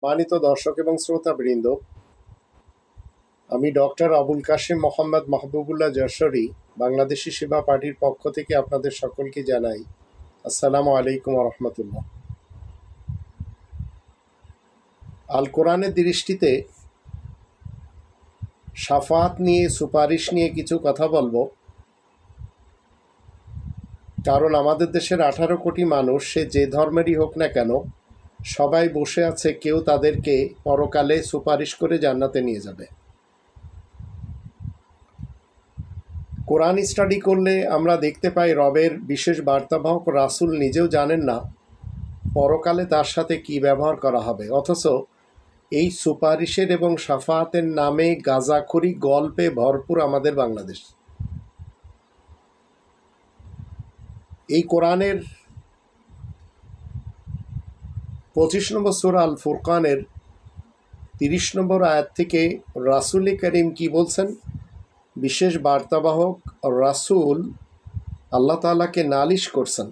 মানিত দর্শক এবং শ্রোতাবৃন্দ, আমি ডক্টর আবুল কাশেম মোহাম্মদ মাহবুবুল্লাহ যশোরী বাংলাদেশি সেবা পার্টির পক্ষ থেকে আপনাদের সকলকে জানাই আসসালামু আলাইকুম রহমতুল্লাহ। আল কোরআনের দৃষ্টিতে শাফাত নিয়ে, সুপারিশ নিয়ে কিছু কথা বলবো। কারণ আমাদের দেশের 18 কোটি মানুষ, সে যে ধর্মেরই হোক না কেন, সবাই বসে আছে, কেউ তাদেরকে পরকালে সুপারিশ করে জান্নাতে নিয়ে যাবে। কোরআন স্টাডি করলে আমরা দেখতে পাই রবের বিশেষ বার্তাবাহক রাসূল নিজেও জানেন না পরকালে তার সাথে কি ব্যবহার করা হবে, অথচ এই সুপারিশের এবং শাফাতের নামে গাঁজাখুরি গল্পে ভরপুর আমাদের বাংলাদেশ। এই কোরআনের 25 নম্বর সূরা আল ফুরকানের 30 নম্বর আয়াত থেকে রাসূল করিম কি বলছেন? বিশেষ বার্তাবাহক রাসূল আল্লাহ তাআলাকে নালিশ করছেন।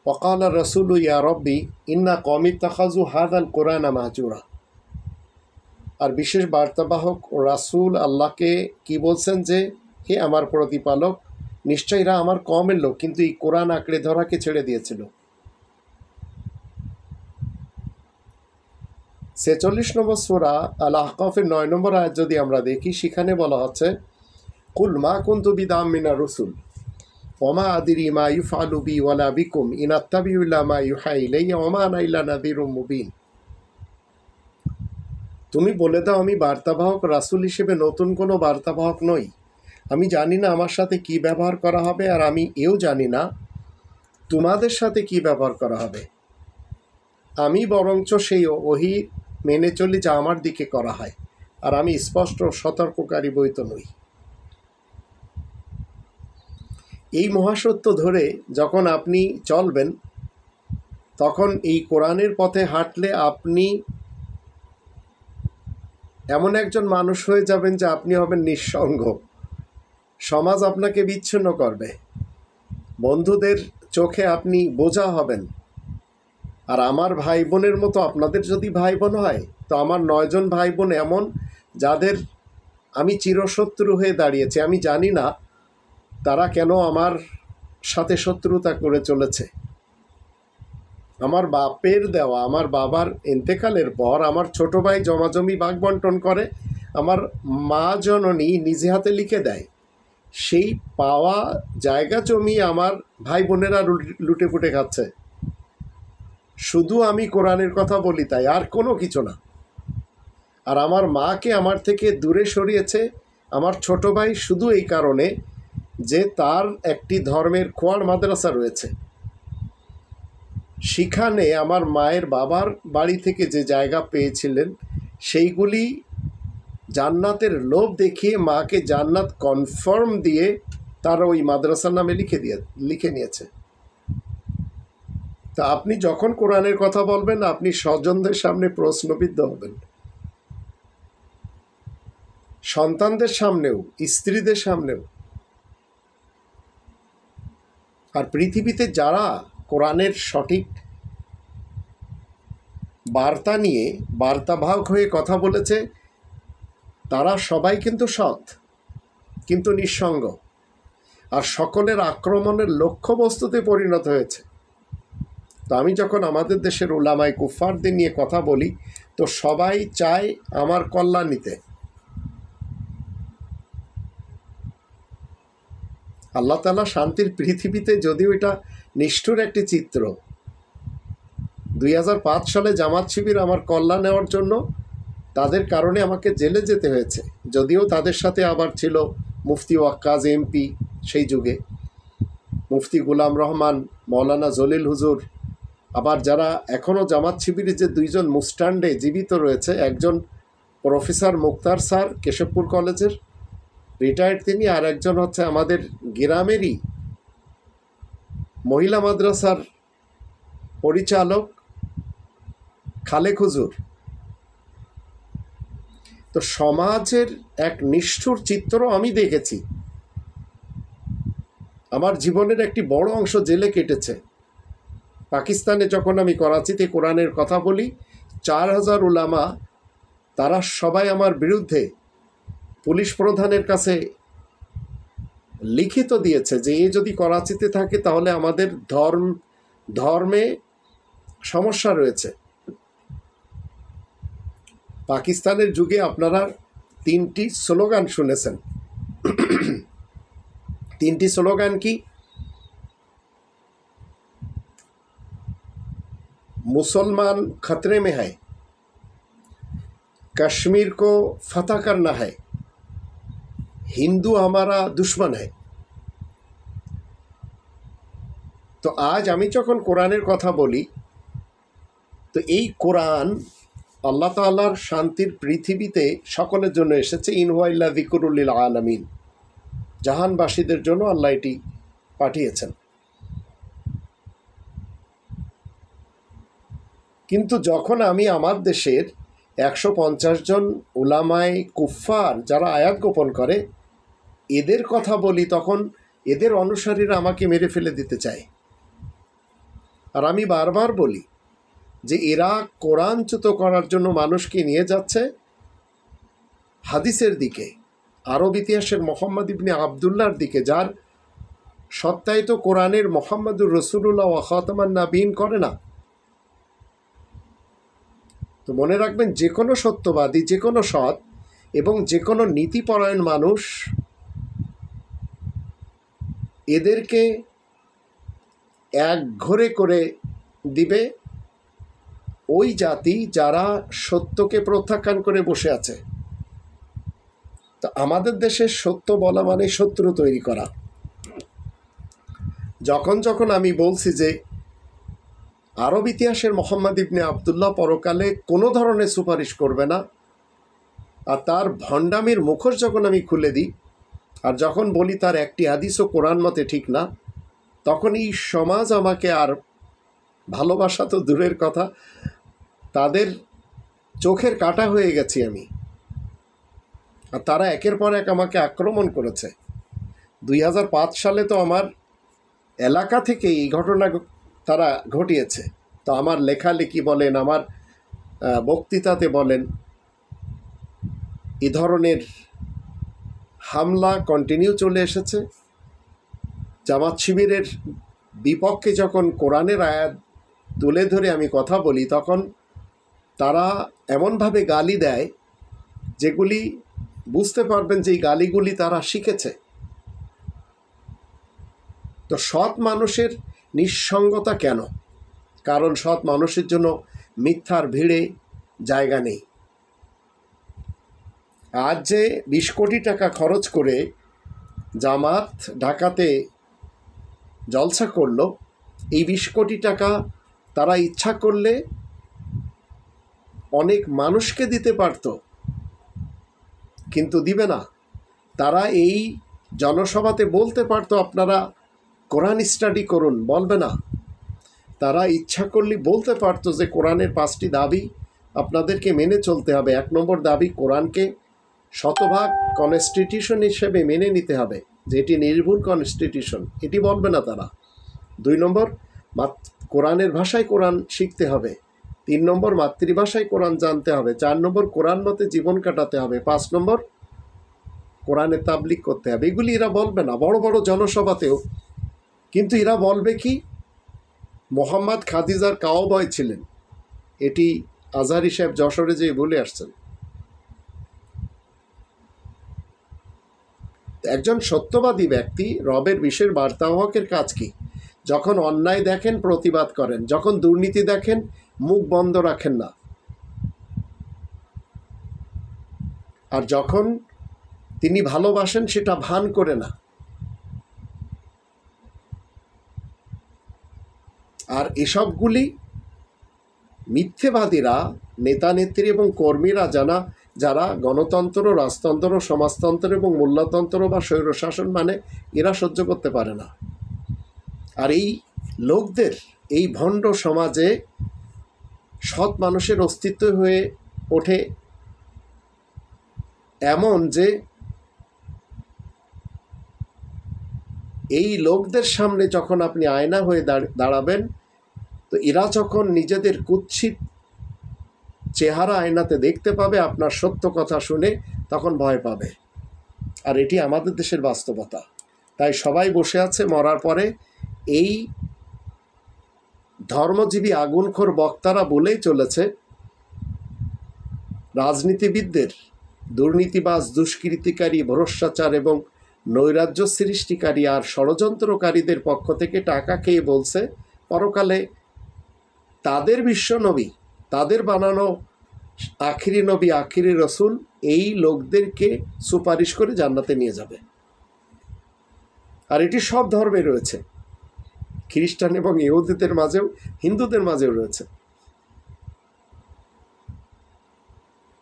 ওয়াকাল রাসূলু ইয়া রব্বি ইন্না কওমি ইত্তাখাযু হাযাল কুরআনা মাহজুরা। আর বিশেষ বার্তাবাহক রাসূল আল্লাহকে কি বলছেন যে, হে আমার প্রতিপালক, নিশ্চয়ই এরা আমার কওমের লোক, কিন্তু এই কোরআন আঁকড়ে ধরাকে ছেড়ে দিয়েছিল। 46 নম্বর সূরা আল আহকাফের 9 নম্বর আয়াত যদি আমরা দেখি, সেখানে বলা হচ্ছে, কুল মা কুনতু বিদআম মিনার রাসূল ওমা আদরি মা ইউফআলু বি ওয়ালা বিকুম ইন আত্তাবিউ ইল্লা মা ইউহা ইলাইয়া ওমা আনা ইল্লা নাযীরুম মুবিন। তুমি বলে দাও, আমি বার্তাবাহক রাসূল হিসেবে নতুন কোনো বার্তাবাহক নই। আমি জানি না আমার সাথে কি ব্যবহার করা হবে, আর আমি এও জানি না তোমাদের সাথে কি ব্যবহার করা হবে। আমি বরঞ্চ সেই ওহী মেনে চলি যা আমার দিকে করা হয়, আর আমি স্পষ্ট সতর্ককারী বৈত নই। এই মহাসত্য ধরে যখন আপনি চলবেন, তখন এই কোরআনের পথে হাঁটলে আপনি এমন একজন মানুষ হয়ে যাবেন যে আপনি হবেন নিঃসঙ্গ। সমাজ আপনাকে বিচ্ছিন্ন করবে, বন্ধুদের চোখে আপনি বোঝা হবেন। আর আমার ভাই বোনের মতো আপনাদের যদি ভাই বোন হয়, তো আমার 9 জন ভাই বোন এমন যাদের আমি চিরশত্রু হয়ে দাঁড়িয়েছি। আমি জানি না তারা কেন আমার সাথে শত্রুতা করে চলেছে। আমার বাপের দেওয়া, আমার বাবার ইন্তেকালের পর আমার ছোট ভাই জমাজমি ভাগ বন্টন করে, আমার মা জননী নিজে হাতে লিখে দেয়। সেই পাওয়া জায়গা জমি আমার ভাই বোনেরা লুটে পুটে খাচ্ছে। শুধু আমি কোরআনের কথা বলি তাই, আর কোনো কিছু না। আর আমার মাকে আমার থেকে দূরে সরিয়েছে আমার ছোট ভাই শুধু এই কারণে যে তার একটি ধর্মের খোয়ার মাদ্রাসা রয়েছে। সেখানে আমার মায়ের বাবার বাড়ি থেকে যে জায়গা পেয়েছিলেন, সেইগুলি জান্নাতের লোভ দেখিয়ে মাকে জান্নাত কনফার্ম দিয়ে তার ওই মাদ্রাসার নামে লিখে নিয়েছে। তা আপনি যখন কোরআনের কথা বলবেন, আপনি স্বজনদের সামনে প্রশ্নবিদ্ধ হবেন, সন্তানদের সামনেও, স্ত্রীদের সামনেও। আর পৃথিবীতে যারা কোরআনের সঠিক বার্তা নিয়ে বার্তাবাহক হয়ে কথা বলেছে, তারা সবাই কিন্তু সৎ, কিন্তু নিঃসঙ্গ, আর সকলের আক্রমণের লক্ষ্যবস্তুতে পরিণত হয়েছে। তো আমি যখন আমাদের দেশের উলামায়ে কুফফারদের নিয়ে কথা বলি, তো সবাই চায় আমার কল্যাণ নিতে। আল্লাহ তাআলা শান্তির পৃথিবীতে, যদিও এটা নিষ্ঠুর একটি চিত্র। 2005 সালে জামাত শিবির আমার কল্যাণ নেওয়ার জন্য, তাদের কারণে আমাকে জেলে যেতে হয়েছে। যদিও তাদের সাথে আবার ছিল মুফতি ওয়াক্কাজ এমপি, সেই যুগে মুফতি গুলাম রহমান, মৌলানা জলিল হুজুর, আবার যারা এখনও জামাত শিবিরে যে 2 জন মুস্টান্ডে জীবিত রয়েছে, একজন প্রফেসর মুক্তার স্যার, কেশবপুর কলেজের রিটায়ার্ড তিনি, আর একজন হচ্ছে আমাদের গ্রামেরই মহিলা মাদ্রাসার পরিচালক খালেক হুজুর। তো সমাজের এক নিষ্ঠুর চিত্র আমি দেখেছি। আমার জীবনের একটি বড় অংশ জেলে কেটেছে। পাকিস্তানে যখন আমি করাচিতে কোরআনের কথা বলি, 4000 উলামা তারা সবাই আমার বিরুদ্ধে পুলিশ প্রধানের কাছে লিখিত দিয়েছে যে এ যদি করাচিতে থাকে তাহলে আমাদের ধর্মে সমস্যা রয়েছে। পাকিস্তানের যুগে আপনারা 3টি স্লোগান শুনেছেন। 3টি স্লোগান কি? मुसलमान खतरे में है, कश्मीर को फतह करना है, हिंदू हमारा दुश्मन है। তো আজ আমি যখন কোরআনের কথা বলি, তো এই কোরআন আল্লাহ তাআলার শান্তির পৃথিবীতে সকলের জন্য এসেছে। ইন হুয়া ইল্লা যিকরুল লিল আলামিন, জাহানবাসীদের জন্য আল্লাহ এটি পাঠিয়েছেন। কিন্তু যখন আমি আমার দেশের 150 জন উলামায়ে কুফফার যারা আয়াত গোপন করে এদের কথা বলি, তখন এদের অনুসারীরা আমাকে মেরে ফেলে দিতে চায়। আর আমি বারবার বলি যে এরা কোরআনচ্যুত করার জন্য মানুষকে নিয়ে যাচ্ছে হাদিসের দিকে, আরব ইতিহাসের মোহাম্মদ ইবনে আবদুল্লাহর দিকে, যার সত্যায়িত কোরআনের মোহাম্মদুর রসুলুল্লাহ ওয়া খাতামান নাবিয়িন করে না। তো মনে রাখবেন, যে কোনো সত্যবাদী, যে কোনো সৎ এবং যে কোনো নীতিপরায়ণ মানুষ এদেরকে একঘরে করে দিবে ওই জাতি যারা সত্যকে প্রত্যাখ্যান করে বসে আছে। তো আমাদের দেশে সত্য বলা মানে শত্রু তৈরি করা। যখন আমি বলছি যে আরব ইতিহাসের মোহাম্মদ ইবনে আবদুল্লাহ পরকালে কোনো ধরনের সুপারিশ করবে না, আর তার ভণ্ডামির মুখোশ যখন আমি খুলে দিই, আর যখন বলি তার একটি হাদিসও কোরআন মতে ঠিক না, তখন এই সমাজ আমাকে, আর ভালোবাসা তো দূরের কথা, তাদের চোখের কাঁটা হয়ে গেছি আমি। আর তারা একের পর এক আমাকে আক্রমণ করেছে। 2005 সালে তো আমার এলাকা থেকে এই ঘটনা তারা ঘটিয়েছে। তো আমার লেখালেখি বলেন, আমার বক্তৃতাতে বলেন, এ ধরনের হামলা কন্টিনিউ চলে এসেছে। জামাত শিবিরের বিপক্ষে যখন কোরআনের আয়াত তুলে ধরে আমি কথা বলি, তখন তারা এমনভাবে গালি দেয় যেগুলি বুঝতে পারবেন যে এই গালিগুলি তারা শিখেছে। তো সৎ মানুষের নিঃসঙ্গতা কেন? কারণ সৎ মানুষের জন্য মিথ্যার ভিড়ে জায়গা নেই। আজ যে 20 কোটি টাকা খরচ করে জামাত ঢাকাতে জলসা করলো, এই 20 কোটি টাকা তারা ইচ্ছা করলে অনেক মানুষকে দিতে পারত, কিন্তু দিবে না। তারা এই জনসভাতে বলতে পারতো আপনারা কোরআন স্টাডি করুন, বলবে না। তারা ইচ্ছা করলে বলতে পারতো যে কোরআনের 5টি দাবি আপনাদেরকে মেনে চলতে হবে। 1 নম্বর দাবি, কোরআনকে শতভাগ কনস্টিটিউশন হিসেবে মেনে নিতে হবে, যে এটি নির্ভুল কনস্টিটিউশন, এটি বলবে না তারা। 2 নম্বর, কোরআনের ভাষায় কোরআন শিখতে হবে। 3 নম্বর, মাতৃভাষায় কোরআন জানতে হবে। 4 নম্বর, কোরআন মতে জীবন কাটাতে হবে। 5 নম্বর, কোরআনে তাবলিগ করতে হবে। এগুলি এরা বলবে না বড় বড় জনসভাতেও। কিন্তু এরা বলবে কি, মোহাম্মদ খাদিজার কাওবয় ছিলেন, এটি আজহারি সাহেব যশোরে যেয়ে বলে আসছেন। একজন সত্যবাদী ব্যক্তি, রবের বিশেষ বার্তাবাহকের কাজ কি? যখন অন্যায় দেখেন প্রতিবাদ করেন, যখন দুর্নীতি দেখেন মুখ বন্ধ রাখেন না, আর যখন তিনি ভালোবাসেন সেটা ভান করে না। আর এসবগুলি মিথ্যেবাদীরা, নেতা নেত্রী এবং কর্মীরা যারা গণতন্ত্র, রাজতন্ত্র, সমাজতন্ত্র এবং মূল্যতন্ত্র বা স্বৈরশাসন মানে এরা সহ্য করতে পারে না। আর এই লোকদের, এই ভণ্ড সমাজে সৎ মানুষের অস্তিত্ব হয়ে ওঠে এমন যে এই লোকদের সামনে যখন আপনি আয়না হয়ে দাঁড়াবেন, তো এরা যখন নিজেদের কুৎসিত চেহারা আয়নাতে দেখতে পাবে, আপনার সত্য কথা শুনে তখন ভয় পাবে। আর এটি আমাদের দেশের বাস্তবতা। তাই সবাই বসে আছে মরার পরে এই ধর্মজীবী আগুনখোর বক্তারা বলেই চলেছে রাজনীতিবিদদের, দুর্নীতিবাজ, দুষ্কৃতিকারী, ভ্রষ্টাচার এবং নৈরাজ্য সৃষ্টিকারী আর ষড়যন্ত্রকারীদের পক্ষ থেকে টাকা খেয়ে বলছে পরকালে তাদের বিশ্ব নবী, তাদের বানানো আখিরি নবী, আখিরি রসুল এই লোকদেরকে সুপারিশ করে জান্নাতে নিয়ে যাবে। আর এটি সব ধর্মে রয়েছে, খ্রিস্টান এবং ইহুদিদের মাঝেও, হিন্দুদের মাঝেও রয়েছে।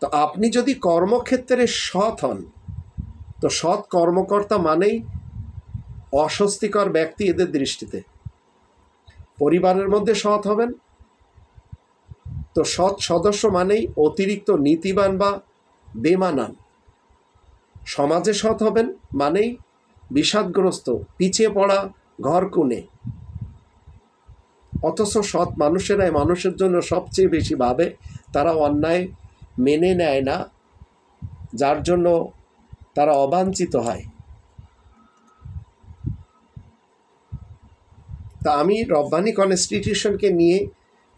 তো আপনি যদি কর্মক্ষেত্রে সৎ হন, তো সৎ কর্মকর্তা মানেই অস্বস্তিকর ব্যক্তি এদের দৃষ্টিতে। পরিবারের মধ্যে সৎ হবেন, তো সৎ সদস্য মানেই অতিরিক্ত নীতিবান বা বেমানান। সমাজে সৎ হবেন মানেই বিষাদগ্রস্ত, পিছিয়ে পড়া ঘরকুনে। অথচ সৎ মানুষেরাই মানুষের জন্য সবচেয়ে বেশি ভাবে, তারা অন্যায় মেনে নেয় না, যার জন্য তারা অবাঞ্ছিত হয়। তা আমি রব্বানী কনস্টিটিউশনকে নিয়ে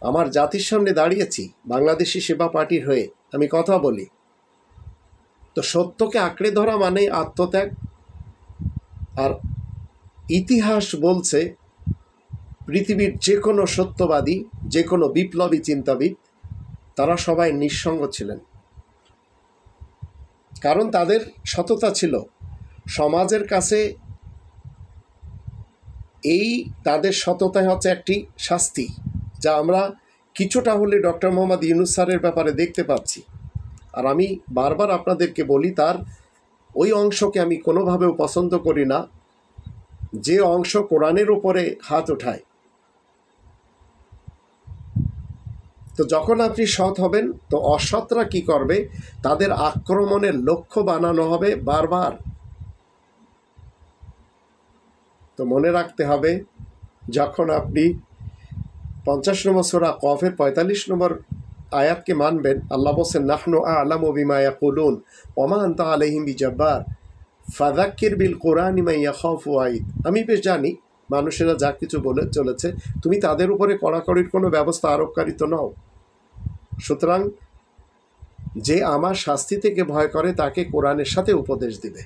আমার জাতির সামনে দাঁড়িয়েছি, বাংলাদেশি সেবা পার্টির হয়ে আমি কথা বলি। তো সত্যকে আঁকড়ে ধরা মানে আত্মত্যাগ। আর ইতিহাস বলছে পৃথিবীর যে কোনো সত্যবাদী, যে কোনো বিপ্লবী চিন্তাবিদ, তারা সবাই নিঃসঙ্গ ছিলেন, কারণ তাদের সততা ছিল। সমাজের কাছে এই তাদের সততাই হচ্ছে একটি শাস্তি, যা আমরা কিছুটা হলে ডক্টর মোহাম্মদ ইউনূস স্যারের ব্যাপারে দেখতে পাচ্ছি। আর আমি বারবার আপনাদেরকে বলি, তার ওই অংশকে আমি কোনোভাবেও পছন্দ করি না, যে অংশ কোরআনের উপরে হাত ওঠায়। তো যখন আপনি সৎ হবেন, তো অসৎরা কি করবে, তাদের আক্রমণের লক্ষ্য বানানো হবে বারবার। তো মনে রাখতে হবে, যখন আপনি 50 নম্বর সূরা কফের 45 নম্বর আয়াতকে মানবেন, আল্লাহ বলছেন নাহনু আ'লামু বিমা ইয়াকুলুন ওয়া মা আনতা আলাইহিম বিজাব্বার ফাযাক্কির বিল কুরআনি মান ইয়াখাফু ওয়াঈদ। আমি বেশ জানি মানুষেরা যা কিছু বলে চলেছে, তুমি তাদের উপরে কড়াকড়ির কোনো ব্যবস্থা আরোপকারী তো নও। সুতরাং যে আমার শাস্তি থেকে ভয় করে তাকে কোরআনের সাথে উপদেশ দিবে।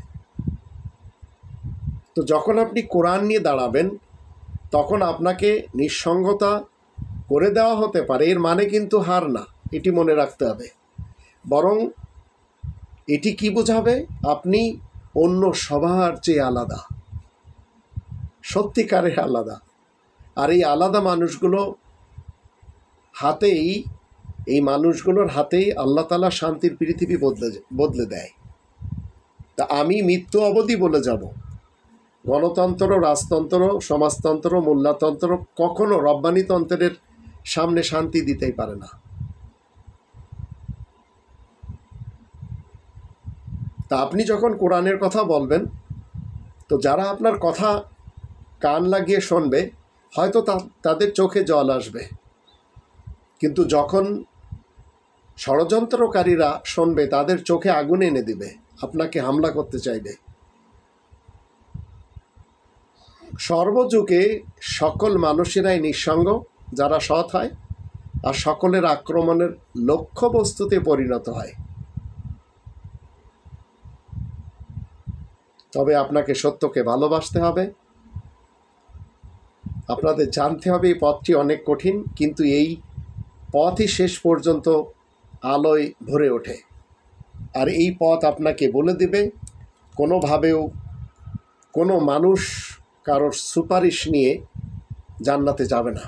তো যখন আপনি কোরআন নিয়ে দাঁড়াবেন, তখন আপনাকে নিঃসঙ্গতা করে দেওয়া হতে পারে, এর মানে কিন্তু হার না, এটি মনে রাখতে হবে। বরং এটি কি বোঝাবে, আপনি অন্য সবার চেয়ে আলাদা, সত্যিকারের আলাদা। আর এই আলাদা মানুষগুলো হাতেই, এই মানুষগুলোর হাতেই আল্লাহ তাআলা শান্তির পৃথিবী বদলে দেয়। তা আমি মৃত্যু অবধি বলে যাব, গণতন্ত্র, রাজতন্ত্র, সমাজতন্ত্র, মোল্লাতন্ত্র কখনো রব্বানিতন্ত্রের সামনে শান্তি দিতেই পারে না। তা আপনি যখন কোরআনের কথা বলবেন, তো যারা আপনার কথা কান লাগিয়ে শুনবে, হয়তো তাদের চোখে জল আসবে, কিন্তু যখন ষড়যন্ত্রকারীরা শুনবে, তাদের চোখে আগুন এনে দিবে, আপনাকে হামলা করতে চাইবে। সর্বযুগে সকল মানুষেরাই নিঃসঙ্গ যারা সৎ হয়, আর সকলের আক্রমণের লক্ষ্যবস্তুতে পরিণত হয়। তবে আপনাকে সত্যকে ভালোবাসতে হবে, আপনাদের জানতে হবে এই পথটি অনেক কঠিন, কিন্তু এই পথই শেষ পর্যন্ত আলোয় ভরে ওঠে। আর এই পথ আপনাকে বলে দেবে, কোনোভাবেও কোনো মানুষ কারোর সুপারিশ নিয়ে জান্নাতে যাবে না।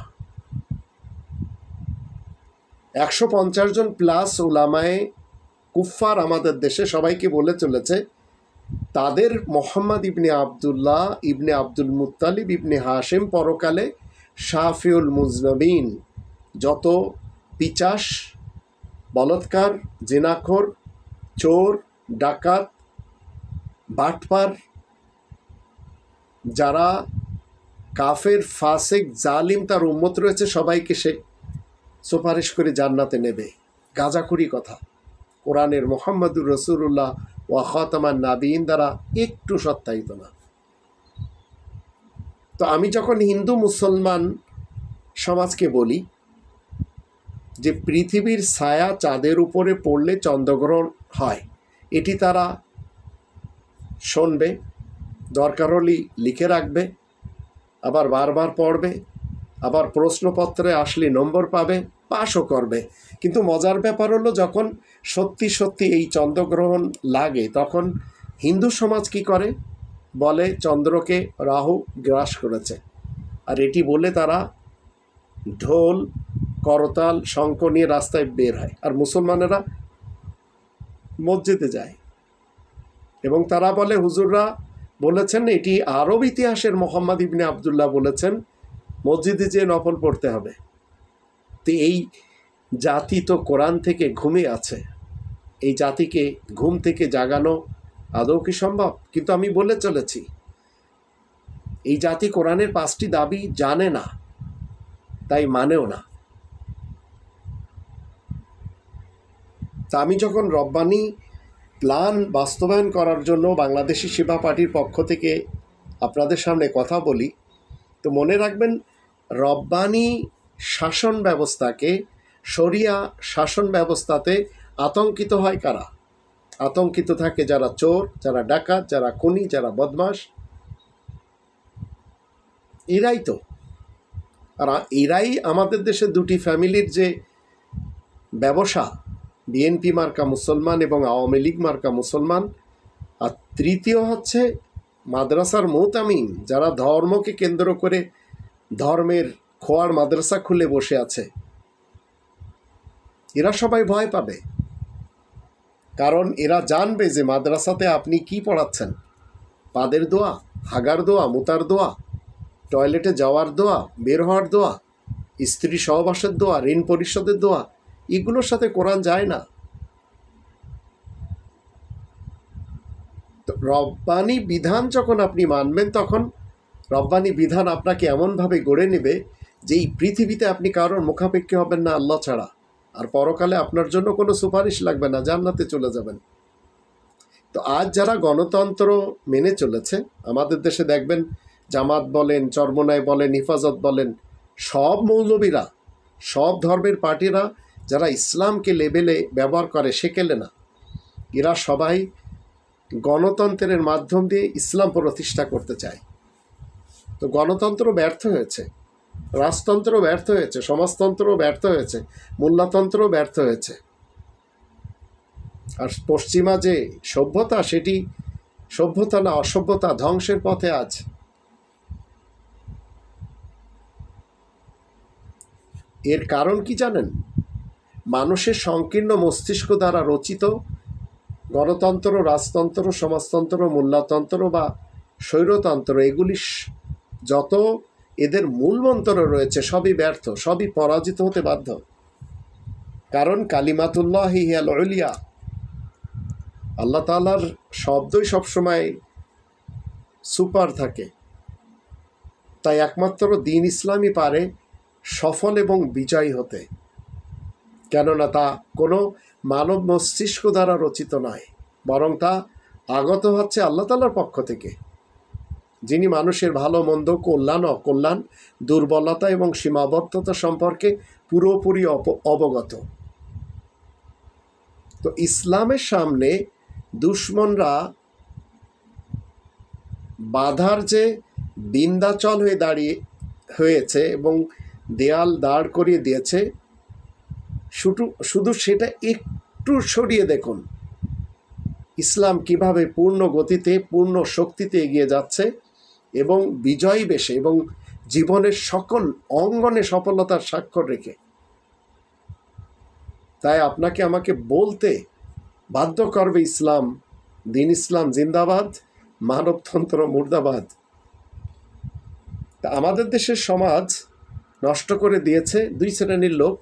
150 জন প্লাস উলামায়ে কুফফার আমাদের দেশে সবাইকে বলে চলেছে, তাদের মোহাম্মদ ইবনে আবদুল্লাহ ইবনে আব্দুল মুত্তালিব ইবনে হাশেম পরকালে শাফিউল মুজনবিন, যত পিচাস, বলৎকার, জিনাখোর, চোর, ডাকাত, বাটপার, যারা কাফের, ফাসেক, জালিম তার উম্মত রয়েছে, সবাইকে সে সুপারিশ করে জান্নাতে নেবে। গাঁজাখুরি কথা কোরআনের মুহাম্মদুর রাসূলুল্লাহ ওয়া খাতামান নাবিয়িন দ্বারা একটু সত্যায়িত না। তো আমি যখন হিন্দু মুসলমান সমাজকে বলি যে পৃথিবীর ছায়া চাঁদের উপরে পড়লে চন্দ্রগ্রহণ হয়, এটি তারা শুনবে, দরকার হলে লিখে রাখবে, আবার বারবার পড়বে, আবার প্রশ্নপত্রে আসলে নম্বর পাবে, পাশও করবে। কিন্তু মজার ব্যাপার হলো যখন সত্যি সত্যি এই চন্দ্রগ্রহণ লাগে তখন হিন্দু সমাজ কি করে, বলে চন্দ্রকে রাহু গ্রাস করেছে। আর এটি বলে তারা ঢোল, করতাল, শঙ্খ নিয়ে রাস্তায় বের হয়, আর মুসলমানেরা মসজিদে যায় এবং তারা বলে হুজুররা বলেছেন, এটি আরব ইতিহাসের মোহাম্মদ ইবনে আবদুল্লাহ বলেছেন মসজিদে যেয়ে নফল পড়তে হবে। তো এই জাতি তো কোরআন থেকে ঘুমিয়ে আছে, এই জাতিকে ঘুম থেকে জাগানো আদৌ কি সম্ভব? কিন্তু আমি বলে চলেছি এই জাতি কোরআনের 5টি দাবি জানে না, তাই মানেও না। তা আমি যখন রব্বানি প্ল্যান বাস্তবায়ন করার জন্য বাংলাদেশি সেবা পার্টির পক্ষ থেকে আপনাদের সামনে কথা বলি, তো মনে রাখবেন রব্বানি শাসন ব্যবস্থাকে, শরিয়া শাসন ব্যবস্থাতে আতঙ্কিত হয় কারা? আতঙ্কিত থাকে যারা চোর, যারা ডাকাত, যারা খুনি, যারা বদমাশ, এরাই তো। আর এরাই আমাদের দেশে দুটি ফ্যামিলির যে ব্যবসা, বিএনপি মার্কা মুসলমান এবং আওয়ামী লীগ মার্কা মুসলমান, আর তৃতীয় হচ্ছে মাদ্রাসার মুতামিম, যারা ধর্মকে কেন্দ্র করে ধর্মের খোয়ার মাদ্রাসা খুলে বসে আছে। এরা সবাই ভয় পাবে, কারণ এরা জানবে যে মাদ্রাসাতে আপনি কি পড়াচ্ছেন। পাদের দোয়া, হাগার দোয়া, মুতার দোয়া, টয়লেটে যাওয়ার দোয়া, বের হওয়ার দোয়া, স্ত্রী সহবাসের দোয়া, ঋণ পরিশোধের দোয়া, এগুলোর সাথে কোরআন যায় না। তো রব্বানি বিধান যখন আপনি মানবেন তখন রব্বানি বিধান আপনাকে এমনভাবে গড়ে নেবে যে এই পৃথিবীতে আপনি কারোর মুখাপেক্ষী হবেন না আল্লাহ ছাড়া, আর পরকালে আপনার জন্য কোনো সুপারিশ লাগবে না, জান্নাতে চলে যাবেন। তো আজ যারা গণতন্ত্র মেনে চলেছে আমাদের দেশে, দেখবেন জামাত বলেন, চরমোনাই বলেন, হিফাজত বলেন, সব মৌলবীরা, সব ধর্মের পার্টিরা যারা ইসলামকে লেবেলে ব্যবহার করে, সেকেলে না, এরা সবাই গণতন্ত্রের মাধ্যম দিয়ে ইসলাম প্রতিষ্ঠা করতে চায়। তো গণতন্ত্র ব্যর্থ হয়েছে, রাজতন্ত্র ব্যর্থ হয়েছে, সমাজতন্ত্র ব্যর্থ হয়েছে, মোল্লাতন্ত্র ব্যর্থ হয়েছে। আর পশ্চিমা যে সভ্যতা, সেটি সভ্যতা না, অসভ্যতা, ধ্বংসের পথে আজ। এর কারণ কি জানেন? মানুষের সংকীর্ণ মস্তিষ্ক দ্বারা রচিত গণতন্ত্র, রাজতন্ত্র, সমাজতন্ত্র, মোল্লাতন্ত্র বা স্বৈরতন্ত্র, এগুলি যত এদের মূলমন্ত্র রয়েছে সবই ব্যর্থ, সবই পরাজিত হতে বাধ্য। কারণ কালিমাতুল্লাহি হিয়াল উলিয়া, আল্লাহ তাআলার শব্দই সবসময় সুপার থাকে। তাই একমাত্র দ্বীন ইসলামই পারে সফল এবং বিজয়ী হতে, কেননা তা কোনো মানব মস্তিষ্ক দ্বারা রচিত নয়, বরং তা আগত হচ্ছে আল্লাহ তাআলার পক্ষ থেকে, যিনি মানুষের ভালো মন্দ, কল্যাণ অকল্যাণ, দুর্বলতা এবং সীমাবদ্ধতা সম্পর্কে পুরোপুরি অবগত। তো ইসলামের সামনে দুশ্মনরা বাধার যে বিন্ধ্যাচল হয়েছে এবং দেয়াল দাঁড় করিয়ে দিয়েছে, শুধু সেটা একটু সরিয়ে দেখুন ইসলাম কিভাবে পূর্ণ গতিতে, পূর্ণ শক্তিতে এগিয়ে যাচ্ছে এবং বিজয়ী বেশে এবং জীবনের সকল অঙ্গনে সফলতার স্বাক্ষর রেখে। তাই আপনাকে আমাকে বলতে বাধ্য করবে ইসলাম, দ্বীন ইসলাম জিন্দাবাদ, মানবতন্ত্র মুর্দাবাদ। তা আমাদের দেশের সমাজ নষ্ট করে দিয়েছে দুই শ্রেণীর লোক,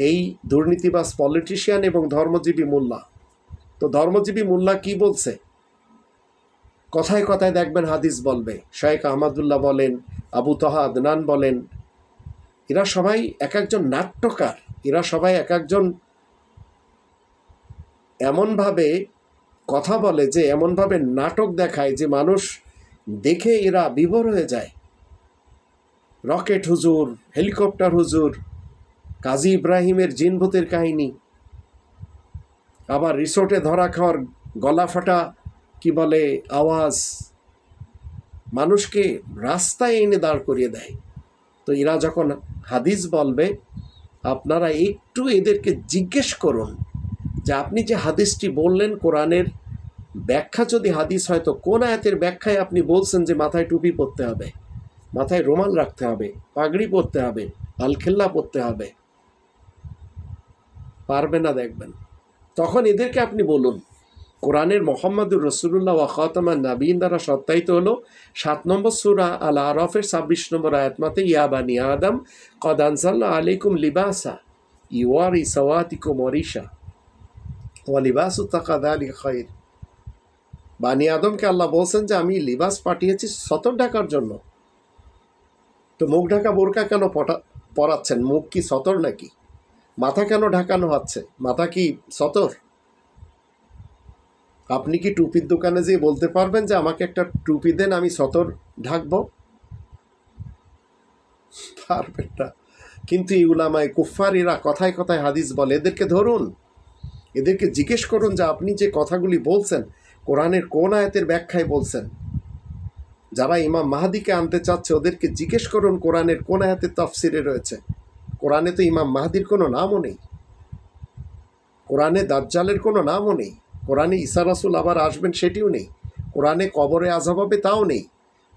এই দুর্নীতিবাজ পলিটিশিয়ান এবং ধর্মজীবী মোল্লা। তো ধর্মজীবী মোল্লা কি বলছে? কথায় কথায় দেখবেন হাদিস বলবে। শাইখ আহমদুল্লাহ বলেন, আবু তহা আদনান বলেন, এরা সবাই এক একজন নাট্যকার, এরা সবাই এক একজন এমনভাবে কথা বলে, যে এমনভাবে নাটক দেখায় যে মানুষ দেখে এরা বিভোর হয়ে যায়। রকেট হুজুর, হেলিকপ্টার হুজুর, কাজী ইব্রাহিমের জিনভূতের কাহিনী, আবার রিসোর্টে ধরা খাওয়ার গলা ফাটা কি বলে আওয়াজ, মানুষকে রাস্তায় এনে দাঁড় করিয়ে দেয়। তো এরা যখন হাদিস বলবে, আপনারা একটু এদেরকে জিজ্ঞেস করুন যে আপনি যে হাদিসটি বললেন কোরআনের ব্যাখ্যা যদি হাদিস হয়, তো কোন আয়াতের ব্যাখ্যায় আপনি বলছেন যে মাথায় টুপি পরতে হবে, মাথায় রুমাল রাখতে হবে, পাগড়ি পরতে হবে, আলখেল্লা পরতে হবে? পারবে না দেখবেন। তখন এদেরকে আপনি বলুন, কোরআনের মোহাম্মদুর রসুল্লাহ ওয়া খাতামান নাবিয়িন দ্বারা সত্যায়িত হলো 7 নম্বর সূরা আল আরাফের 26 নম্বর আয়াত মতে, ইয়া বানি আদম কদ আনজালনা আলাইকুম লিবাসা ইওয়ারি সাওয়াতিকুম ওয়ারিশা ওয়া লিবাসু তাকওয়া যালিকা খায়র। বানি আদমকে আল্লাহ বলছেন যে আমি লিবাস পাঠিয়েছি সতর ঢাকার জন্য। তো মুখ ঢাকা বোরকা কেন পরাচ্ছেন? মুখ কি সতর নাকি? মাথা কেন ঢাকানো হচ্ছে? মাথা কি সতর? আপনি কি টুপির দোকানে যেয়ে বলতে পারবেন যে আমাকে একটা টুপি দেন, আমি সতর ঢাকব? পারবেন না। কিন্তু এই উলামায়ে কুফফারিরা কথায় কথায় হাদিস বলে, এদেরকে ধরুন, এদেরকে জিজ্ঞেস করুন যে আপনি যে কথাগুলি বলছেন কোরআনের কোন আয়াতের ব্যাখ্যায় বলছেন। যারা ইমাম মাহদিকে আনতে চাচ্ছে ওদেরকে জিজ্ঞেস করুন কোরআনের কোন আয়াতের তাফসিরে রয়েছে। কোরআনে তো ইমাম মাহদির কোনো নামও নেই, কোরআনে দাজ্জালের কোনো নামও নেই, কোরআনে ঈসা রাসূল আবার আসবেন সেটিও নেই, কোরআনে কবরে আযাব হবে তাও নেই,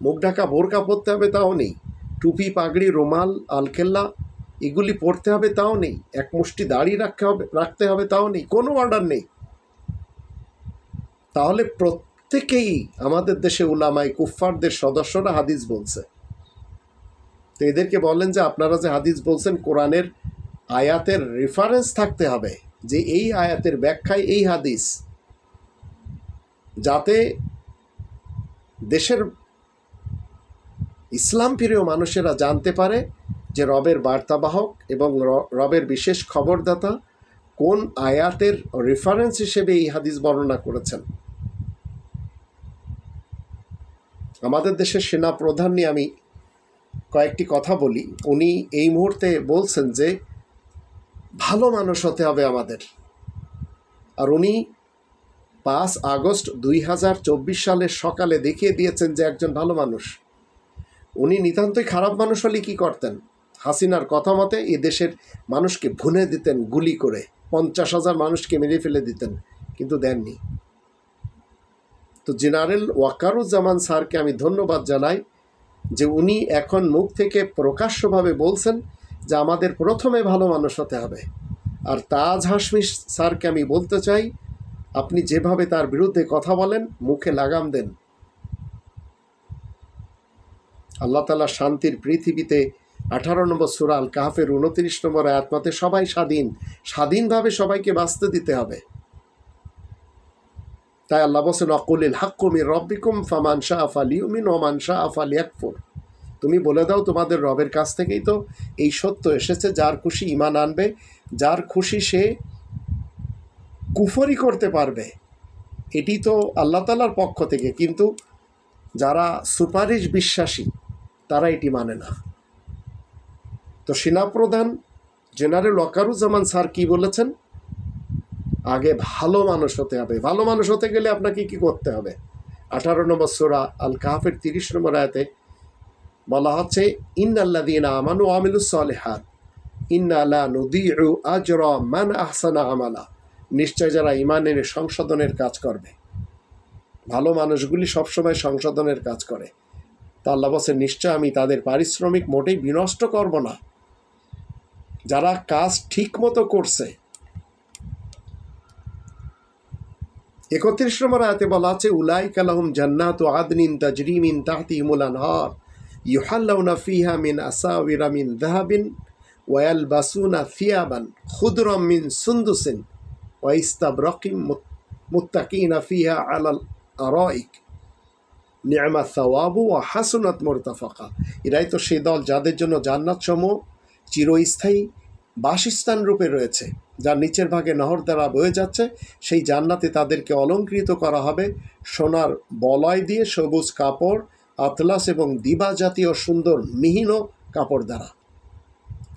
মুখ ঢাকা বোরকা পরতে হবে তাও নেই, টুপি পাগড়ি রুমাল আলখেল্লা এগুলি পরতে হবে তাও নেই, এক মুষ্টি দাড়ি রাখতে হবে তাও নেই, কোনো অর্ডার নেই। তাহলে প্রত্যেকেই আমাদের দেশে উলামায়ে কুফফারদের সদস্যরা হাদিস বলছে। তো এদেরকে বলেন যে আপনারা যে হাদিস বলছেন কোরআনের আয়াতের রেফারেন্স থাকতে হবে, যে এই আয়াতের ব্যাখ্যায় এই হাদিস, যাতে দেশের ইসলাম প্রিয় মানুষেরা জানতে পারে যে রবের বার্তাবাহক এবং রবের বিশেষ খবরদাতা কোন আয়াতের রেফারেন্স হিসেবে এই হাদিস বর্ণনা করেছেন। আমাদের দেশের সেনা প্রধান নিয়ে আমি কয়েকটি কথা বলি। উনি এই মুহূর্তে বলছেন যে ভালো মানুষ হতে হবে আমাদের, আর উনি 5 আগস্ট 2024 সালের সকালে দেখিয়ে দিয়েছেন যে একজন ভালো মানুষ। উনি নিতান্তই খারাপ মানুষ হলে কী করতেন? হাসিনার কথা মতে এ দেশের মানুষকে ভুনে দিতেন গুলি করে, 50,000 মানুষকে মেরে ফেলে দিতেন, কিন্তু দেননি। তো জেনারেল ওয়াকারুজ্জামান স্যারকে আমি ধন্যবাদ জানাই যে উনি এখন মুখ থেকে প্রকাশ্যভাবে বলছেন যে আমাদের প্রথমে ভালো মানুষ হতে হবে। আর তাজ হাশমি স্যারকে আমি বলতে চাই, আপনি যেভাবে তার বিরুদ্ধে কথা বলেন মুখে লাগাম দেন। আল্লাহ তাআলা শান্তির পৃথিবীতে 18 নম্বর সূরা আল কাহফের 29 নম্বর আয়াত মতে সবাই স্বাধীনভাবে সবাইকে বাঁচতে দিতে হবে। তাই আল্লাহ বলেন আকুলিল হাক্কু মির রব্বিকুম ফামান শাআ ফালিউমিন ওয়া মান শাআ ফালিয়াকফুর। তুমি বলে দাও তোমাদের রবের কাছ থেকেই তো এই সত্য এসেছে, যার খুশি ঈমান আনবে, যার খুশি সে কুফরি করতে পারবে। এটি তো আল্লাহ তাআলার পক্ষ থেকে, কিন্তু যারা সুপারিশ বিশ্বাসী তারা এটি মানে না। তো সেনাপ্রধান জেনারেল ওয়াকারুজ্জামান স্যার কি বলেছেন? আগে ভালো মানুষ হতে হবে। ভালো মানুষ হতে গেলে আপনাকে কি করতে হবে? 18 নম্বর সূরা আল কাহফের 30 নম্বর আয়াতে বলা হচ্ছে, ইন্নাল্লাযীনা আমানু ওয়া আমিলুস সালিহাত ইন্না লা নুদিউ আজরা মান আহসানা আমালা। নিশ্চয় যারা ঈমান এনে সংশোধনের কাজ করবে, ভালো মানুষগুলি সবসময় সংশোধনের কাজ করে, তা আল্লাহ বলেন নিশ্চয় আমি তাদের পারিশ্রমিক মোটেই বিনষ্ট করব না। যারা কাজ ঠিক মতো করছে। 31 নম্বর আয়াতে বলা আছে, উলাইকা লাহুম জান্নাতু আদনিন তাজরি মিন তাহতিহিমুল আনহার ইউহাল্লাউনা ফিহা মিন আসাওিরা মিন যাহাবিন ওয়া ইয়ালবাসুনা থিয়াবান খুদরাম মিন সুন্দুসিন ওয়া ইস্তাবরাকিম মুত্তাকিনা ফিহা আলাল আরাইক নি'মা সাওয়াবু ওয়া হাসুনাত মুরতাফাকা। এরাই তো সেই দল যাদের জন্য জান্নাত সমূহ চিরস্থায়ী বাসস্থান রূপে রয়েছে, যার নিচের ভাগে নহর দ্বারা বয়ে যাচ্ছে। সেই জান্নাতে তাদেরকে অলঙ্কৃত করা হবে সোনার বলয় দিয়ে, সবুজ কাপড়, আতলাস এবং দিবা জাতীয় সুন্দর মিহিন কাপড় দ্বারা।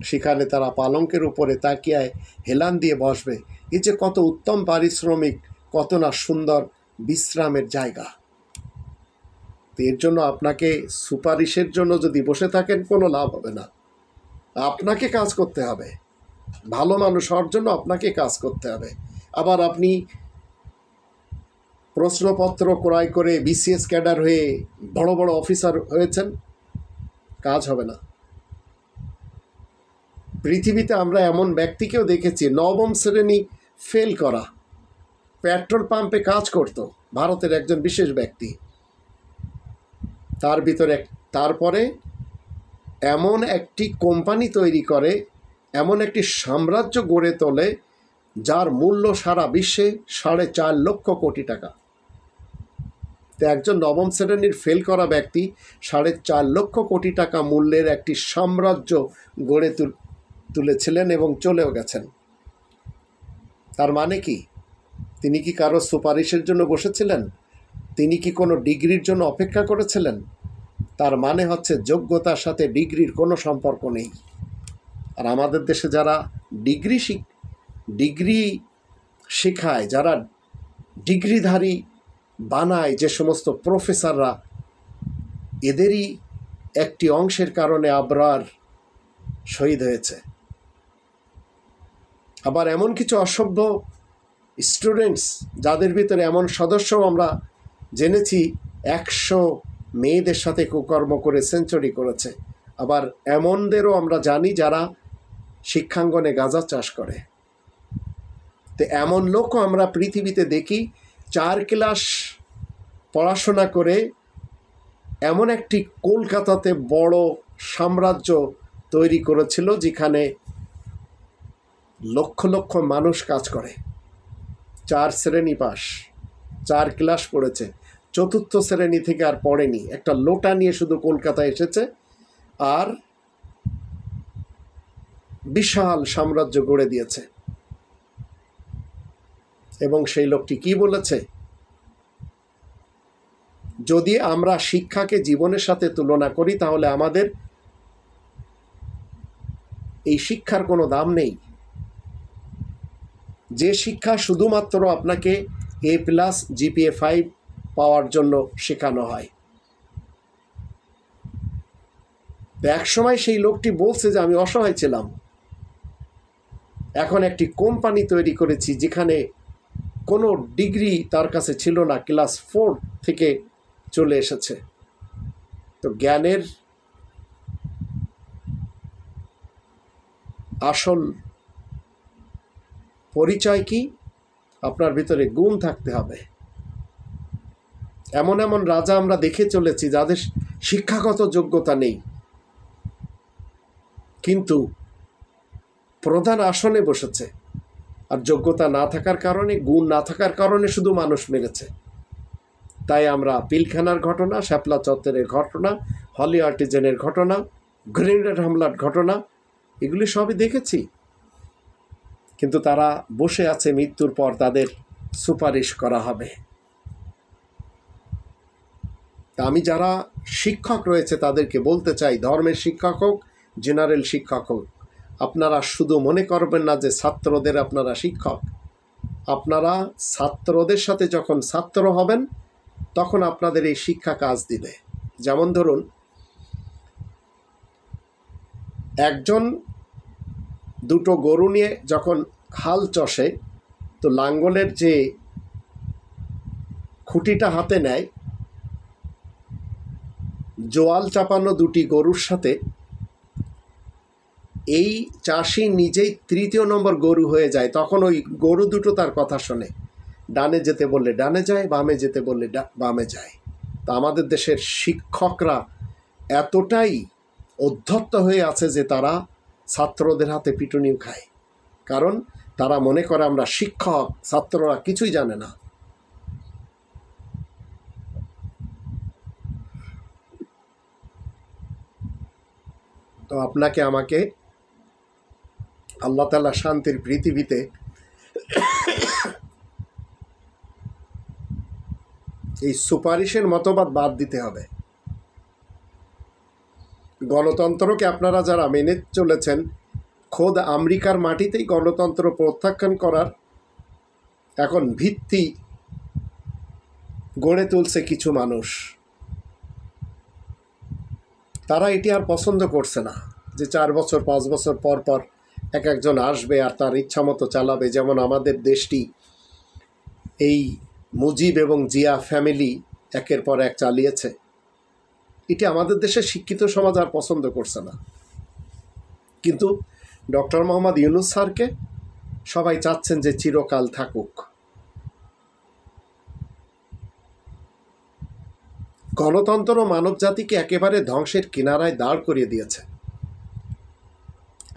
সেখানে তারা পালঙ্কের উপরে তাকিয়ায় হেলান দিয়ে বসবে। এই যে কত উত্তম পারিশ্রমিক, কত না সুন্দর বিশ্রামের জায়গা। এর জন্য আপনাকে সুপারিশের জন্য যদি বসে থাকেন কোনো লাভ হবে না। আপনাকে কাজ করতে হবে, ভালো মানুষ হওয়ার জন্য আপনাকে কাজ করতে হবে। আবার আপনি প্রশ্নপত্র ক্রয় করে বিসিএস ক্যাডার হয়ে বড় বড় অফিসার হয়েছেন, কাজ হবে না। পৃথিবীতে আমরা এমন ব্যক্তিকেও দেখেছি নবম শ্রেণী ফেল করা, পেট্রোল পাম্পে কাজ করত, ভারতের একজন বিশেষ ব্যক্তি। তার ভিতরে তারপরে এমন একটি কোম্পানি তৈরি করে, এমন একটি সাম্রাজ্য গড়ে তোলে যার মূল্য সারা বিশ্বে 4.5 লক্ষ কোটি টাকা। তো একজন নবম শ্রেণীর ফেল করা ব্যক্তি 4.5 লক্ষ কোটি টাকা মূল্যের একটি সাম্রাজ্য গড়ে তুলেছিলেন এবং চলেও গেছেন। তার মানে কি? তিনি কি কারো সুপারিশের জন্য বসেছিলেন? তিনি কি কোনো ডিগ্রির জন্য অপেক্ষা করেছিলেন? তার মানে হচ্ছে যোগ্যতার সাথে ডিগ্রির কোনো সম্পর্ক নেই। আর আমাদের দেশে যারা ডিগ্রি শেখায়, যারা ডিগ্রিধারী বানায়, যে সমস্ত প্রফেসররা, এদেরই একটি অংশের কারণে আবরার শহীদ হয়েছে। আবার এমন কিছু অসভ্য স্টুডেন্টস, যাদের ভিতরে এমন সদস্যও আমরা জেনেছি 100 মেয়েদের সাথে কুকর্ম করে সেঞ্চুরি করেছে। আবার এমনদেরও আমরা জানি যারা শিক্ষাঙ্গনে গাঁজা চাষ করে। তো এমন লোকও আমরা পৃথিবীতে দেখি 4 ক্লাস পড়াশোনা করে এমন একটি কলকাতাতে বড় সাম্রাজ্য তৈরি করেছিল, যেখানে লক্ষ লক্ষ মানুষ কাজ করে। 4 শ্রেণী পাস, 4 ক্লাস পড়েছে, 4র্থ শ্রেণী থেকে আর পড়েনি। একটা লোটা নিয়ে শুধু কলকাতায় এসেছে আর বিশাল সাম্রাজ্য গড়ে দিয়েছে। এবং সেই লোকটি কি বলেছে? যদি আমরা শিক্ষাকে জীবনের সাথে তুলনা করি, তাহলে আমাদের এই শিক্ষার কোনো দাম নেই। যে শিক্ষা শুধুমাত্র আপনাকে A+ GPA 5 পাওয়ার জন্য শেখানো হয়। এক সময় সেই লোকটি বলছে যে আমি অসহায় ছিলাম, এখন একটি কোম্পানি তৈরি করেছি যেখানে কোনো ডিগ্রি তার কাছে ছিল না, ক্লাস 4 থেকে চলে এসেছে। তো জ্ঞানের আসল পরিচয় কি? আপনার ভিতরে গুণ থাকতে হবে। এমন এমন রাজা আমরা দেখে চলেছি যাদের শিক্ষাগত যোগ্যতা নেই, কিন্তু প্রধান আসনে বসেছে। আর যোগ্যতা না থাকার কারণে, গুণ না থাকার কারণে শুধু মানুষ মেরেছে। তাই আমরা পিলখানার ঘটনা, শাপলা চত্বরের ঘটনা, হলি আর্টিজেনের ঘটনা, গ্রেনেড হামলার ঘটনা, এগুলি সবই দেখেছি। কিন্তু তারা বসে আছে, মৃত্যুর পর তাদের সুপারিশ করা হবে। তা আমি যারা শিক্ষক রয়েছে তাদেরকে বলতে চাই, ধর্মের শিক্ষক হোক, জেনারেল শিক্ষক হোক, আপনারা শুধু মনে করবেন না যে ছাত্রদের আপনারা শিক্ষক। আপনারা ছাত্রদের সাথে যখন ছাত্র হবেন, তখন আপনাদের এই শিক্ষা কাজ দিবে। যেমন ধরুন, একজন দুটো গরু নিয়ে যখন হাল চষে, তো লাঙ্গলের যে খুঁটিটা হাতে নেয়, জোয়াল চাপানো দুটি গরুর সাথে এই চাষি নিজেই 3য় নম্বর গরু হয়ে যায়। তখন ওই গরু দুটো তার কথা শোনে, ডানে যেতে বললে ডানে যায়, বামে যেতে বললে বামে যায়। তা আমাদের দেশের শিক্ষকরা এতটাই উদ্ধত্ত হয়ে আছে যে তারা ছাত্রদের হাতে পিটুনিও খায়, কারণ তারা মনে করে আমরা শিক্ষক, ছাত্ররা কিছুই জানে না। তো আপনাকে আমাকে আল্লাহ তাআলা শান্তির পৃথিবীতে এই সুপারিশের মতবাদ বাদ দিতে হবে। গণতন্ত্রকে আপনারা যারা মেনে চলেছেন, খোদ আমেরিকার মাটিতেই গণতন্ত্র প্রত্যাখ্যান করার এখন ভিত্তি গড়ে তুলছে কিছু মানুষ। তারা এটি আর পছন্দ করছে না যে 4 বছর 5 বছর পর পর একজন আসবে আর তার ইচ্ছা মতো চালাবে, যেমন আমাদের দেশটি এই মুজিব এবং জিয়া ফ্যামিলি একের পর এক চালিয়েছে। এটি আমাদের দেশের শিক্ষিত সমাজ আর পছন্দ করছে না। কিন্তু ডক্টর মোহাম্মদ ইউনূস স্যারকে সবাই চাচ্ছেন যে চিরকাল থাকুক। গণতন্ত্র মানব জাতিকে একেবারে ধ্বংসের কিনারায় দাঁড় করিয়ে দিয়েছে।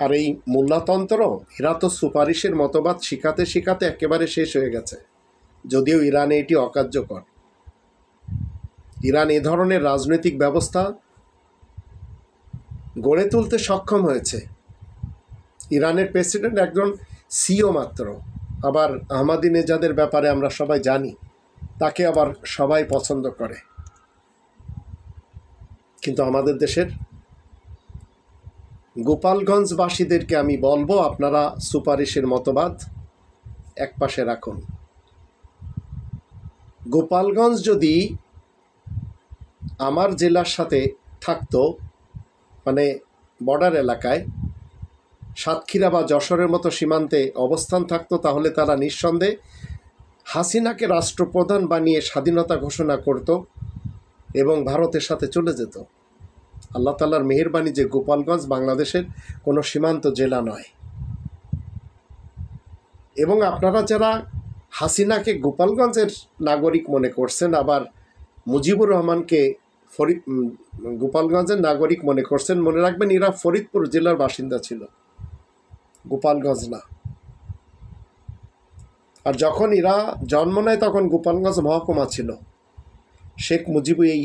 আর এই মোল্লাতন্ত্র, এরা তো সুপারিশের মতবাদ শিখাতে শিখাতে একেবারে শেষ হয়ে গেছে। যদিও ইরানে এটি অকার্যকর। ইরান এ ধরনের রাজনৈতিক ব্যবস্থা গড়ে তুলতে সক্ষম হয়েছে। ইরানের প্রেসিডেন্ট একজন সিও মাত্র, আবার আহমাদিনেজাদের ব্যাপারে আমরা সবাই জানি, তাকে আবার সবাই পছন্দ করে। কিন্তু আমাদের দেশের গোপালগঞ্জবাসীদেরকে আমি বলবো, আপনারা সুপারিশের মতবাদ একপাশে রাখুন। গোপালগঞ্জ যদি আমার জেলার সাথে থাকতো, মানে বর্ডার এলাকায়, সাতক্ষীরা বা যশোরের মতো সীমান্তে অবস্থান থাকতো, তাহলে তারা নিঃসন্দেহে হাসিনাকে রাষ্ট্রপ্রধান বানিয়ে স্বাধীনতা ঘোষণা করত এবং ভারতের সাথে চলে যেত। আল্লাহ তাআলার মেহেরবানি যে গোপালগঞ্জ বাংলাদেশের কোনো সীমান্ত জেলা নয়। এবং আপনারা যারা হাসিনাকে গোপালগঞ্জের নাগরিক মনে করছেন, আবার মুজিবুর রহমানকে গোপালগঞ্জের নাগরিক মনে করছেন, মনে রাখবেন এরা ফরিদপুর জেলার বাসিন্দা ছিল, গোপালগঞ্জ না। আর যখন এরা জন্ম নেয় তখন গোপালগঞ্জ মহকুমা ছিল। শেখ মুজিব এই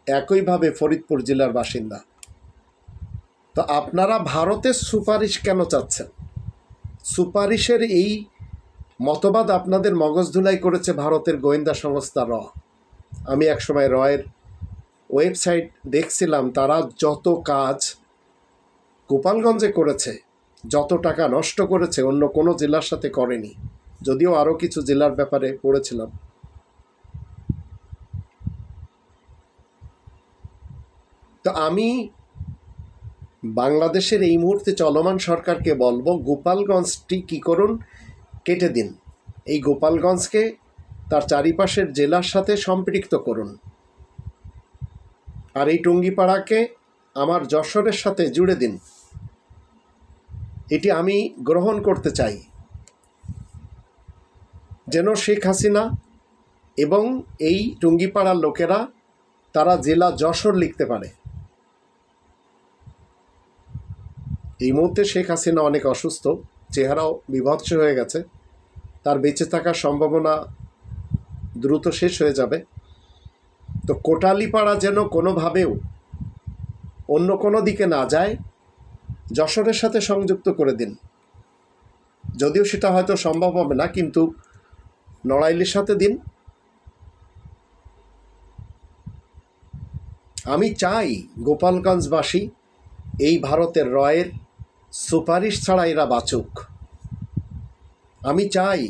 একইভাবে ফরিদপুর জেলার বাসিন্দা। তো আপনারা ভারতের সুপারিশ কেন চাচ্ছেন? সুপারিশের এই মতবাদ আপনাদের মগজধুলাই করেছে ভারতের গোয়েন্দা সংস্থা র। আমি একসময় রয়ের ওয়েবসাইট দেখছিলাম, তারা যত কাজ গোপালগঞ্জে করেছে, যত টাকা নষ্ট করেছে, অন্য কোনো জেলার সাথে করেনি। যদিও আরও কিছু জেলার ব্যাপারে পড়েছিলাম। তো আমি বাংলাদেশের এই মুহূর্তে চলমান সরকারকে বলবো, গোপালগঞ্জটি কী করুন, কেটে দিন। এই গোপালগঞ্জকে তার চারিপাশের জেলার সাথে সম্পৃক্ত করুন। আর এই টুঙ্গিপাড়াকে আমার যশোরের সাথে জুড়ে দিন। এটি আমি গ্রহণ করতে চাই, যেন শেখ হাসিনা এবং এই টুঙ্গিপাড়ার লোকেরা তারা জেলা যশোর লিখতে পারে। এই মুহূর্তে শেখ হাসিনা অনেক অসুস্থ, চেহারাও বিভৎস হয়ে গেছে, তার বেঁচে থাকার সম্ভাবনা দ্রুত শেষ হয়ে যাবে। তো কোটালীপাড়া যেন কোনোভাবেও অন্য কোনো দিকে না যায়, যশোরের সাথে সংযুক্ত করে দিন। যদিও সেটা হয়তো সম্ভব হবে না, কিন্তু নড়াইলের সাথে দিন। আমি চাই গোপালগঞ্জবাসী এই ভারতের রয়ের সুপারিশ ছাড়া এরা বাঁচুক। আমি চাই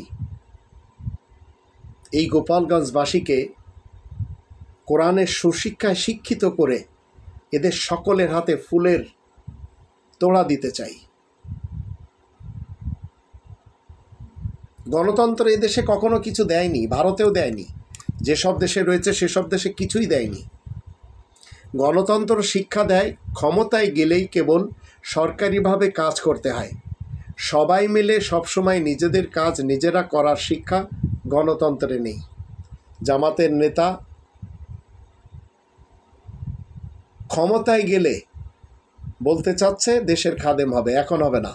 এই গোপালগঞ্জবাসীকে কোরআনের সুশিক্ষায় শিক্ষিত করে এদের সকলের হাতে ফুলের তোড়া দিতে চাই। গণতন্ত্র এদেশে কখনো কিছু দেয়নি, ভারতেও দেয়নি, যেসব দেশে রয়েছে সেসব দেশে কিছুই দেয়নি। গণতন্ত্র শিক্ষা দেয় ক্ষমতায় গেলেই কেবল সরকারিভাবে কাজ করতে হয়, সবাই মিলে সবসময় নিজেদের কাজ নিজেরা করার শিক্ষা গণতন্ত্রে নেই। জামাতের নেতা ক্ষমতায় গেলে বলতে চাচ্ছে দেশের খাদেম হবে, এখন হবে না।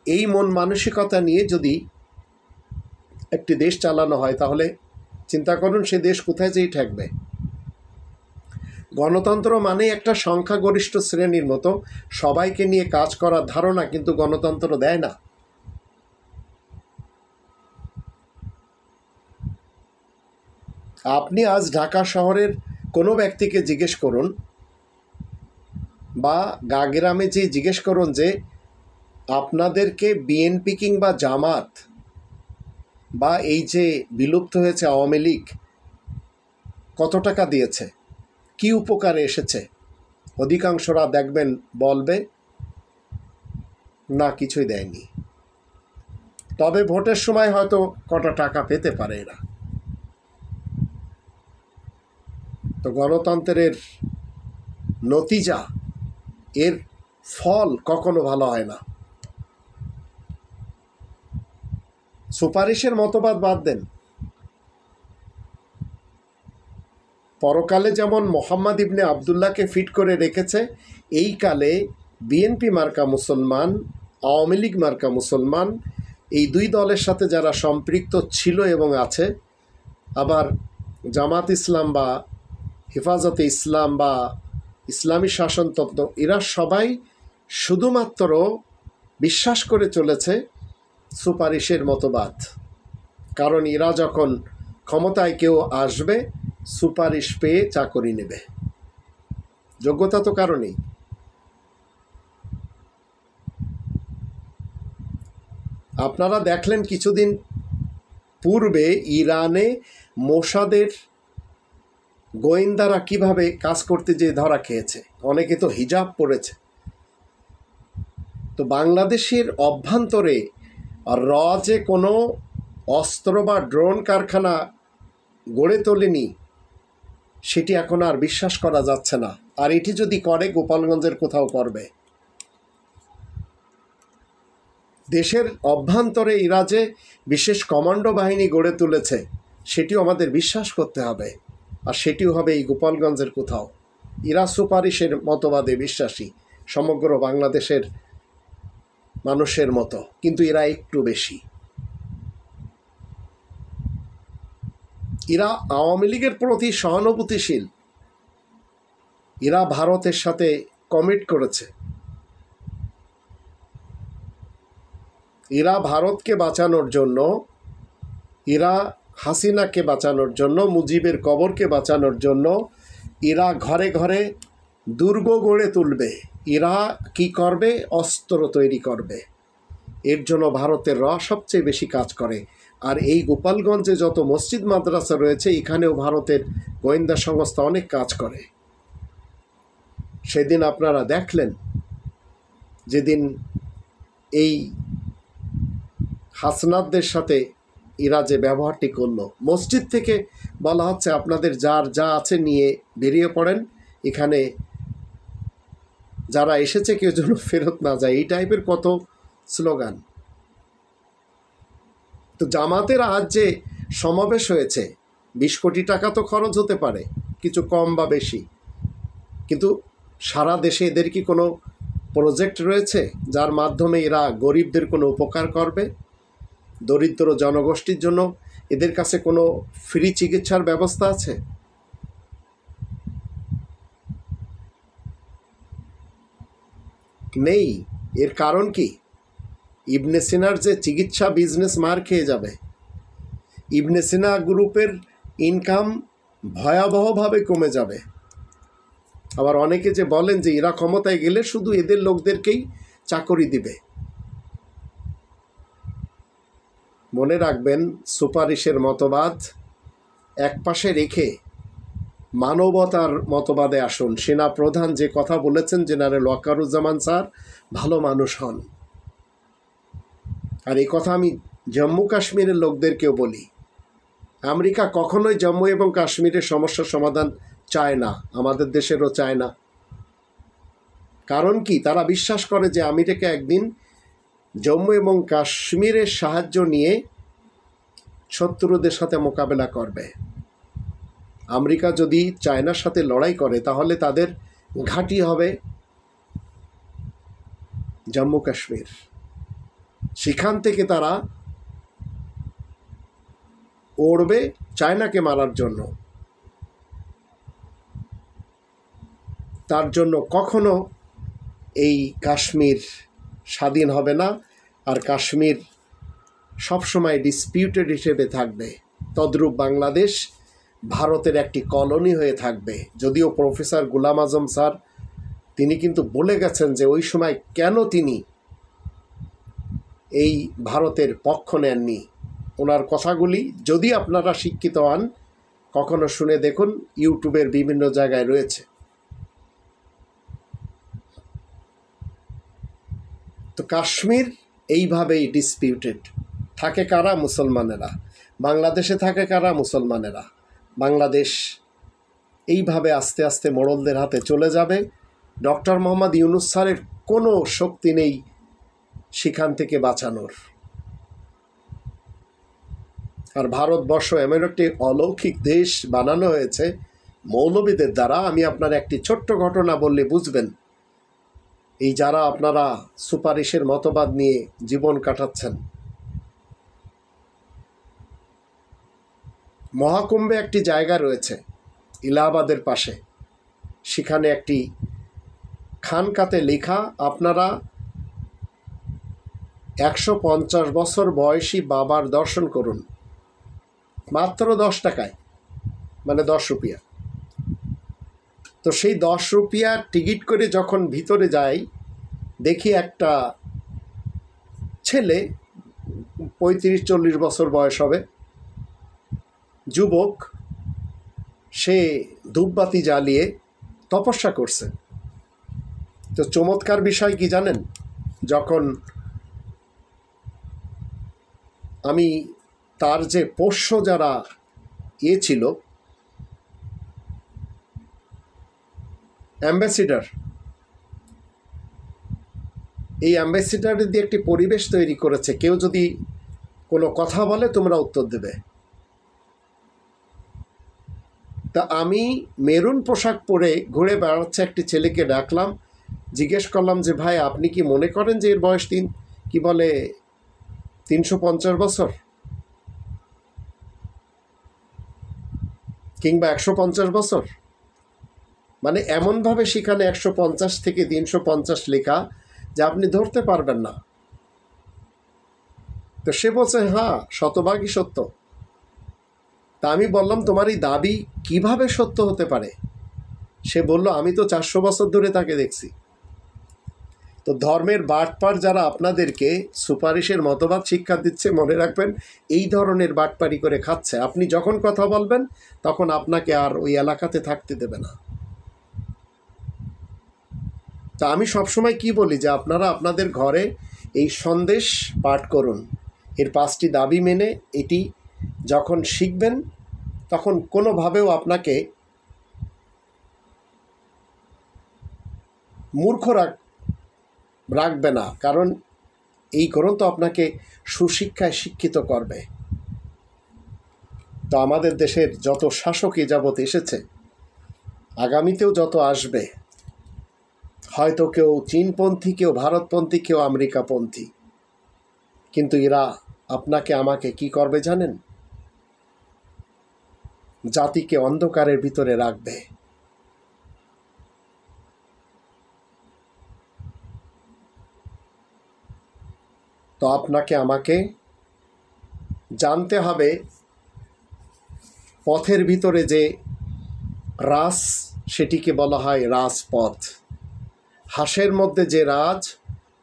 এই মন মানসিকতা নিয়ে যদি একটি দেশ চালানো হয়, তাহলে চিন্তা করুন সে দেশ কোথায় যেই ঠেকবে। গণতন্ত্র মানে একটা সংখ্যাগরিষ্ঠ শ্রেণীর মতো সবাইকে নিয়ে কাজ করার ধারণা, কিন্তু গণতন্ত্র দেয় না। আপনি আজ ঢাকা শহরের কোনো ব্যক্তিকে জিজ্ঞেস করুন বা গ্রামে যে জিজ্ঞেস করুন যে আপনাদেরকে বিএনপি কিংবা জামাত বা এই যে বিলুপ্ত হয়েছে আওয়ামী লীগ কত টাকা দিয়েছে, কি উপকারে এসেছে, অধিকাংশরা দেখবেন বলবে না, কিছুই দেয়নি। তবে ভোটের সময় হয়তো কটা টাকা পেতে পারে এরা। তো গণতন্ত্রের নতিজা, এর ফল কখনো ভালো হয় না। সুপারিশের মতবাদ বাদ দেন, পরকালে যেমন মোহাম্মদ ইবনে আবদুল্লাহকে ফিট করে রেখেছে, এই কালে বিএনপি মার্কা মুসলমান, আওয়ামী লীগ মার্কা মুসলমান, এই দুই দলের সাথে যারা সম্পৃক্ত ছিল এবং আছে, আবার জামাত ইসলাম বা হেফাজতে ইসলাম বা ইসলামী শাসনতন্ত্র, এরা সবাই শুধুমাত্র বিশ্বাস করে চলেছে সুপারিশের মতবাদ। কারণ এরা যখন ক্ষমতায় কেউ আসবে, সুপারিশ পেয়ে চাকরি নেবে, যোগ্যতা তো কারণেই। আপনারা দেখলেন কিছুদিন পূর্বে ইরানে মোসাদের গোয়েন্দারা কিভাবে কাজ করতে যেয়ে ধরা খেয়েছে, অনেকে তো হিজাব পরেছে। তো বাংলাদেশের অভ্যন্তরে যে কোনো অস্ত্র বা ড্রোন কারখানা গড়ে তোলেনি, সেটি এখন আর বিশ্বাস করা যাচ্ছে না। আর এটি যদি করে, গোপালগঞ্জের কোথাও করবে। দেশের অভ্যন্তরে এরা যে বিশেষ কমান্ডো বাহিনী গড়ে তুলেছে, সেটিও আমাদের বিশ্বাস করতে হবে। আর সেটিও হবে এই গোপালগঞ্জের কোথাও। এরা সুপারিশের মতবাদে বিশ্বাসী সমগ্র বাংলাদেশের মানুষের মতো, কিন্তু এরা একটু বেশি। এরা আওয়ামী লীগের প্রতি সহানুভূতিশীল। এরা ভারতের সাথে কমিট করেছে। এরা ভারতকে বাঁচানোর জন্য, এরা হাসিনাকে বাঁচানোর জন্য, মুজিবের কবরকে বাঁচানোর জন্য এরা ঘরে ঘরে দুর্গ গড়ে তুলবে। এরা কি করবে? অস্ত্র তৈরি করবে। এর জন্য ভারতের সবচেয়ে বেশি কাজ করে। আর এই গোপালগঞ্জে যত মসজিদ মাদ্রাসা রয়েছে, এখানেও ভারতের গোয়েন্দা সংস্থা অনেক কাজ করে। সেদিন আপনারা দেখলেন, যেদিন এই হাসনাতদের সাথে এরা যে ব্যবহারটি করলো, মসজিদ থেকে বলা হচ্ছে আপনাদের যার যা আছে নিয়ে বেরিয়ে পড়েন, এখানে যারা এসেছে কেউ যেন ফেরত না যায়, এই টাইপের কত স্লোগান। তো জামাতের আজ যে সমাবেশ হয়েছে, 20 কোটি টাকা তো খরচ হতে পারে, কিছু কম বা বেশি, কিন্তু সারা দেশে এদের কি কোনো প্রজেক্ট রয়েছে যার মাধ্যমে এরা গরিবদের কোনো উপকার করবে? দরিদ্র জনগোষ্ঠীর জন্য এদের কাছে কোনো ফ্রি চিকিৎসার ব্যবস্থা আছে? নেই। এর কারণ কি? ইবনে সিনার যে চিকিৎসা বিজনেস মার খেয়ে যাবে। ইবনে সিনা গ্রুপের ইনকাম ভয়াবহভাবে কমে যাবে। আবার অনেকে যে বলেন যে এরা ক্ষমতায় গেলে শুধু এদের লোকদেরকেই চাকরি দিবে। মনে রাখবেন, সুপারিশের মতবাদ একপাশে রেখে মানবতার মতবাদে আসুন। সেনা প্রধান যে কথা বলেছেন, জেনারেল ওয়াকারুজ্জামান স্যার ভালো মানুষ হন। আর এই কথা আমি জম্মু কাশ্মীরের লোকদেরকেও বলি। আমেরিকা কখনোই জম্মু এবং কাশ্মীরের সমস্যার সমাধান চায় না, আমাদের দেশেরও চায় না। কারণ কি? তারা বিশ্বাস করে যে আমেরিকা একদিন জম্মু এবং কাশ্মীরের সাহায্য নিয়ে শত্রুদের সাথে মোকাবেলা করবে। আমেরিকা যদি চায়নার সাথে লড়াই করে, তাহলে তাদের ঘাঁটি হবে জম্মু কাশ্মীর। সেখান থেকে তারা ওড়বে চায়নাকে মারার জন্য। তার জন্য কখনো এই কাশ্মীর স্বাধীন হবে না, আর কাশ্মীর সবসময় ডিসপিউটেড হিসেবে থাকবে। তদ্রূপ বাংলাদেশ ভারতের একটি কলোনি হয়ে থাকবে। যদিও প্রফেসর গোলাম আজম স্যার তিনি কিন্তু বলে গেছেন যে ওই সময় কেন তিনি এই ভারতের পক্ষ নেননি। ওনার কথাগুলি যদি আপনারা শিক্ষিত হন কখনো শুনে দেখুন, ইউটিউবের বিভিন্ন জায়গায় রয়েছে। তো কাশ্মীর এইভাবেই ডিসপিউটেড। থাকে কারা? মুসলমানেরা। বাংলাদেশে থাকে কারা? মুসলমানেরা। বাংলাদেশ এইভাবে আস্তে আস্তে মোড়লদের হাতে চলে যাবে। ডক্টর মোহাম্মদ ইউনূস স্যারের কোনো শক্তি নেই সেখান থেকে বাঁচানোর। আর ভারতবর্ষ এমন একটি অলৌকিক দেশ বানানো হয়েছে মৌলবীদের দ্বারা। আমি আপনার একটি ছোট্ট ঘটনা বললে বুঝবেন। এই যারা আপনারা সুপারিশের মতবাদ নিয়ে জীবন কাটাচ্ছেন, মহাকুম্ভে একটি জায়গা রয়েছে ইলাহাবাদের পাশে, সেখানে একটি খানকাতে লেখা আপনারা 150 বছর বয়সী বাবার দর্শন করুন, মাত্র 10 টাকায়, মানে 10 রুপিয়া। তো সেই 10 রুপিয়ার টিকিট করে যখন ভিতরে যাই, দেখি একটা ছেলে 35-40 বছর বয়স হবে, যুবক, সে ধূপবাতি জ্বালিয়ে তপস্যা করছে। তো চমৎকার বিষয় কি জানেন? যখন আমি তার যে পোষ্য যারা ছিল অ্যাম্বাসিডার, এই অ্যাম্বাসিডার দিয়ে একটি পরিবেশ তৈরি করেছে, কেউ যদি কোনো কথা বলে তোমরা উত্তর দেবে। তা আমি মেরুন পোশাক পরে ঘুরে বেড়াচ্ছে একটি ছেলেকে ডাকলাম, জিজ্ঞেস করলাম যে ভাই আপনি কি মনে করেন যে এর বয়স 350 বছর কিংবা 150 বছর? মানে এমনভাবে সেখানে 150 থেকে 350 লেখা যে আপনি ধরতে পারবেন না। তো সে বলছে হ্যাঁ, শতভাগই সত্য। তা আমি বললাম তোমার এই দাবি কিভাবে সত্য হতে পারে? সে বলল আমি তো 400 বছর ধরে তাকে দেখছি। তো ধর্মের বাটপার যারা আপনাদেরকে সুপারিশের মতবাদ শিক্ষা দিচ্ছে, মনে রাখবেন এই ধরনের বাটপারি করে খাচ্ছে। আপনি যখন কথা বলবেন তখন আপনাকে আর ওই এলাকাতে থাকতে দেবে না। তা আমি সবসময় কি বলি যে আপনারা আপনাদের ঘরে এই সন্দেশ পাঠ করুন, এর 5টি দাবি মেনে এটি যখন শিখবেন তখন কোনোভাবেও আপনাকে মূর্খ রাখবে না, কারণ এই গ্রন্থ আপনাকে সুশিক্ষায় শিক্ষিত করবে। তো আমাদের দেশের যত শাসক এ যাবৎ এসেছে, আগামীতেও যত আসবে, হয়তো কেউ চীনপন্থী, কেউ ভারতপন্থী, কেউ আমেরিকাপন্থী, কিন্তু এরা আপনাকে আমাকে কি করবে জানেন? জাতিকে অন্ধকারের ভিতরে রাখবে। তো আপনাকে আমাকে জানতে হবে পথের ভিতরে যে রাস, সেটিকে বলা হয় রাজপথ। হাঁসের মধ্যে যে রাজ,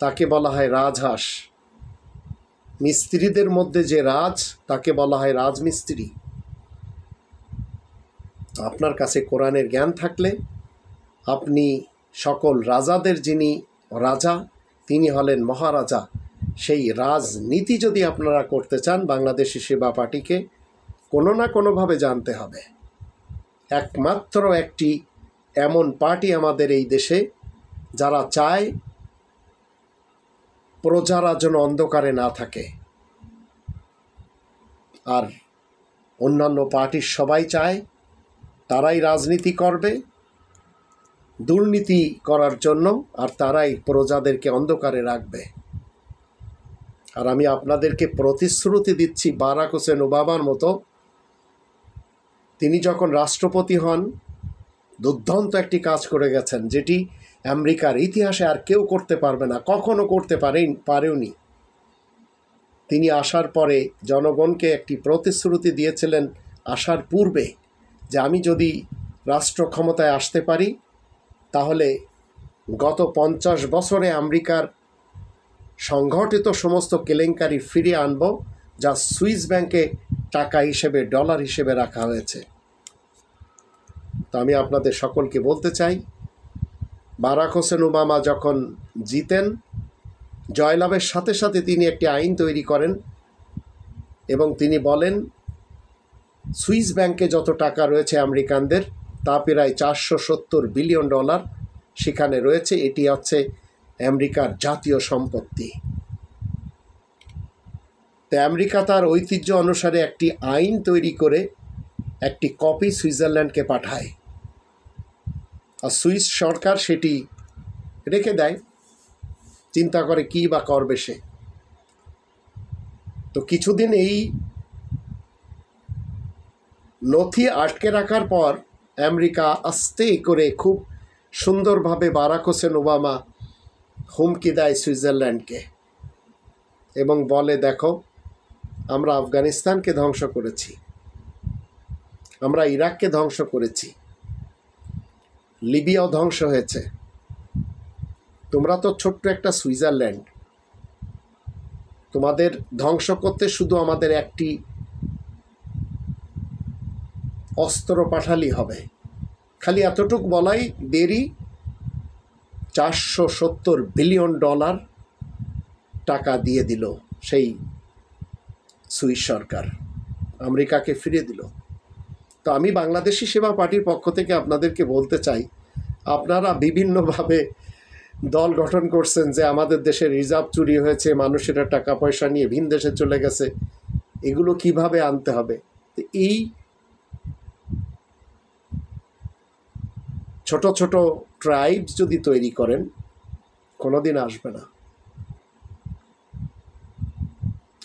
তাকে বলা হয় রাজহাঁস। মিস্ত্রিদের মধ্যে যে রাজ, তাকে বলা হয় রাজমিস্ত্রি। আপনার কাছে কোরআনের জ্ঞান থাকলে আপনি সকল রাজাদের যিনি রাজা, তিনি হলেন মহারাজা। সেই রাজনীতি যদি আপনারা করতে চান, বাংলাদেশি সেবা পার্টিকে কোনো না কোনোভাবে জানতে হবে। একমাত্র একটি এমন পার্টি আমাদের এই দেশে যারা চায় প্রজারা যেন অন্ধকারে না থাকে, আর অন্যান্য পার্টির সবাই চায় তারাই রাজনীতি করবে দুর্নীতি করার জন্য, আর তারাই প্রজাদেরকে অন্ধকারে রাখবে। আর আমি আপনাদেরকে প্রতিশ্রুতি দিচ্ছি, বারাক হোসেন ওবামার মতো তিনি যখন রাষ্ট্রপতি হন, দুর্দান্ত একটি কাজ করে গেছেন, যেটি আমেরিকার ইতিহাসে আর কেউ করতে পারবে না, কখনো করতে পারেওনি। তিনি আসার পরে জনগণকে একটি প্রতিশ্রুতি দিয়েছিলেন আসার পূর্বে, যে আমি যদি রাষ্ট্র ক্ষমতায় আসতে পারি তাহলে গত 50 বছরে আমেরিকার সংঘটিত সমস্ত কেলেঙ্কারি ফিরিয়ে আনব, যা সুইস ব্যাংকে টাকা হিসেবে, ডলার হিসেবে রাখা হয়েছে। তো আমি আপনাদের সকলকে বলতে চাই, বারাক হোসেন ওবামা যখন জিতেন, জয়লাভের সাথে সাথে তিনি একটি আইন তৈরি করেন এবং তিনি বলেন সুইস ব্যাংকে যত টাকা রয়েছে আমেরিকানদের, তা প্রায় 470 বিলিয়ন ডলার সেখানে রয়েছে। এটি হচ্ছে আমেরিকার জাতীয় সম্পত্তি। তো আমেরিকা তার ঐতিহ্য অনুসারে একটি আইন তৈরি করে একটি কপি সুইজারল্যান্ডকে পাঠায়, আর সুইস সরকার সেটি রেখে দেয়, চিন্তা করে কী বা করবে সে। তো কিছুদিন এই নথি আটকে রাখার পর আমেরিকা আস্তে করে খুব সুন্দরভাবে বারাক হোসেন ওবামা হুমকি দেয় সুইজারল্যান্ডকে এবং বলে, দেখো, আমরা আফগানিস্তানকে ধ্বংস করেছি, আমরা ইরাককে ধ্বংস করেছি, লিবিয়াও ধ্বংস হয়েছে, তোমরা তো ছোট্ট একটা সুইজারল্যান্ড, তোমাদের ধ্বংস করতে শুধু আমাদের একটি অস্ত্র পাঠালেই হবে। খালি এতটুকু বলাই দেরি, 470 বিলিয়ন ডলার টাকা দিয়ে দিল সেই সুইস সরকার, আমেরিকাকে ফিরিয়ে দিল। তো আমি বাংলাদেশি সেবা পার্টির পক্ষ থেকে আপনাদেরকে বলতে চাই, আপনারা বিভিন্নভাবে দল গঠন করছেন যে আমাদের দেশের রিজার্ভ চুরি হয়েছে, মানুষেরা টাকা পয়সা নিয়ে ভিন দেশে চলে গেছে, এগুলো কিভাবে আনতে হবে। তো এই ছোট ছোট ট্রাইবস যদি তৈরি করেন, কোনোদিন আসবে না।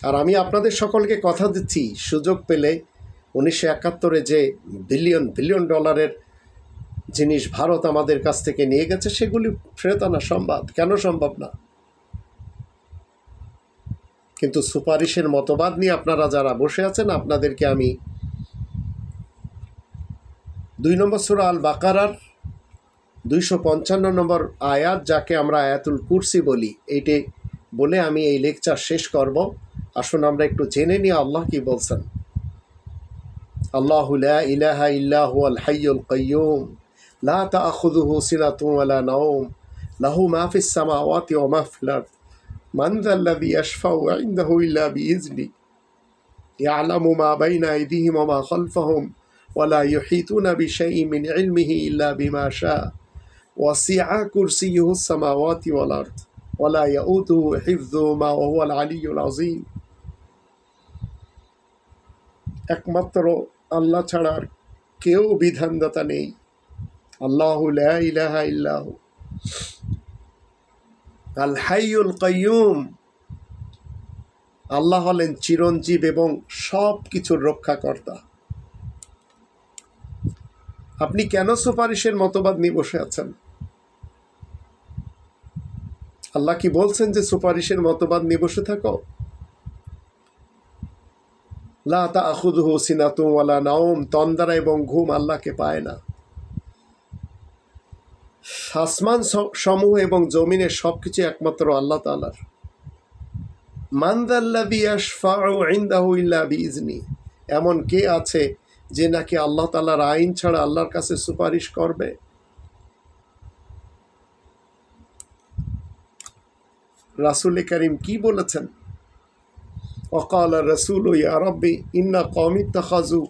আর আমি আপনাদের সকলকে কথা দিচ্ছি, সুযোগ পেলে 1971 যে বিলিয়ন ডলারের জিনিস ভারত আমাদের কাছ থেকে নিয়ে গেছে, সেগুলি ফেরত আনা সম্ভব। কেন সম্ভব না? কিন্তু সুপারিশের মতবাদ নিয়ে আপনারা যারা বসে আছেন, আপনাদেরকে আমি 2 নম্বর সূরা আল বাকারার 255 নম্বর আয়াত, যাকে আমরা আয়াতুল কুরসি বলি, এইটি বলে আমি এই লেকচার শেষ করব। আসুন আমরা একটু জেনে নিই আল্লাহ কি বলছেন। আল্লাহু লা ইলাহা ইল্লা হুয়াল হাইয়ুল কাইয়্যুম লা তাআখুযুহু সিনাতুন ওয়ালা নাওম লাহু মা ফিস সামাওয়াতি ওয়া মা ফিল আরদ মান যাল্লাযী ইয়াশফাউ ইনদাহু ইল্লা বিইজনি ইয়ালামু মা বাইনা আইদিহিম ওয়া মা খালফাহুম ওয়া লা ইউহিতুনা বিশাইইন মিন ইলমিহি ইল্লা বিমা শাআ ওয়াসি'a কুরসিয়্যুহুস সামাওয়াতি ওয়াল আরদ ওয়া লা ইয়াউদুহু হিফযুহুমা ওয়া হুয়াল আলিয়্যুল আযীম। একমাত্র আল্লাহ ছাড়া আর কেউ বিধানদাতা নেই। আল্লাহু লা ইলাহা ইল্লাহু আল হাইয়ুল কাইয়্যুম। আল্লাহ হলেন চিরঞ্জীব এবং সব কিছুর রক্ষাকর্তা। আপনি কেন সুপারিশের মতবাদ নিয়ে বসে আছেন? আল্লাহ কি বলছেন যে সুপারিশের মতবাদ নিয়ে বসে থাকো? লা তাআখুযুহু সিনাতুন ওয়ালা নাওম, তন্দ্রা এবং ঘুম আল্লাহকে পায় না। আসমান সমূহ এবং জমিনের সবকিছু একমাত্র আল্লাহ তাআলার। মান যাল্লাযী ইয়াশফাউ ইনদাহু ইল্লা বিইজনি, এমন কে আছে যে নাকি আল্লাহ তাআলার আইন ছাড়া আল্লাহর কাছে সুপারিশ করবে? রাসূল করিম কি বলেছেন? ওয়াকালা রাসূল ইয়া রাব্বি ইন্না কওমি ইত্তাখাযু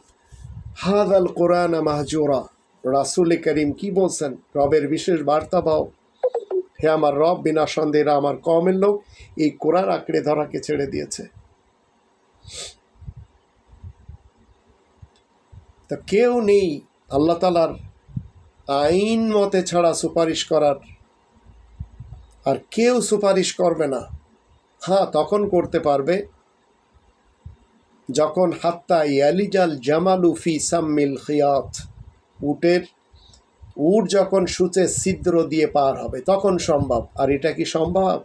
হাযাল কুরআনা মাহজুরা। রাসূল করিম কি বলছেন? রবের বিশেষ বার্তা পাও, হে আমার রব, বিনা সন্দেহে আমার কওমের লোক এই কোরআন আঁকড়ে ধরাকে ছেড়ে দিয়েছে। তা কেউ নেই আল্লাহ তাআলার আইন মতে ছাড়া সুপারিশ করার, আর কেউ সুপারিশ করবে না। হ্যাঁ, তখন করতে পারবে যখন হাত্তা ইয়ালিজাল জামালু ফি সাম্মিল খিয়াত, উটের উট যখন সূচে ছিদ্র দিয়ে পার হবে তখন সম্ভব। আর এটা কি সম্ভব?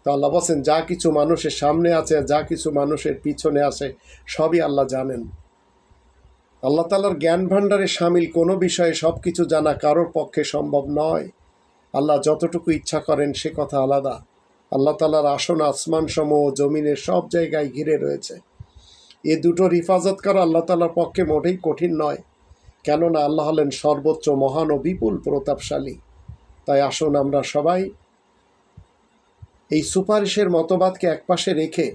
তো আল্লাহ বলছেন যা কিছু মানুষের সামনে আছে, যা কিছু মানুষের পিছনে আছে, সবই আল্লাহ জানেন। আল্লাহ তাআলার জ্ঞান ভাণ্ডারে সামিল কোনো বিষয়ে সব কিছু জানা কারোর পক্ষে সম্ভব নয়। আল্লাহ যতটুকু ইচ্ছা করেন সে কথা আলাদা। আল্লাহ তাআলার আসন আসমান সমূহ জমিনের সব জায়গায় ঘিরে রয়েছে। এ দুটোর হিফাজত করা আল্লাহ তাআলার পক্ষে মোটেই কঠিন নয়, কেননা আল্লাহ হলেন সর্বোচ্চ মহান ও বিপুল প্রতাপশালী। তাই আসুন আমরা সবাই এই সুপারিশের মতবাদকে একপাশে রেখে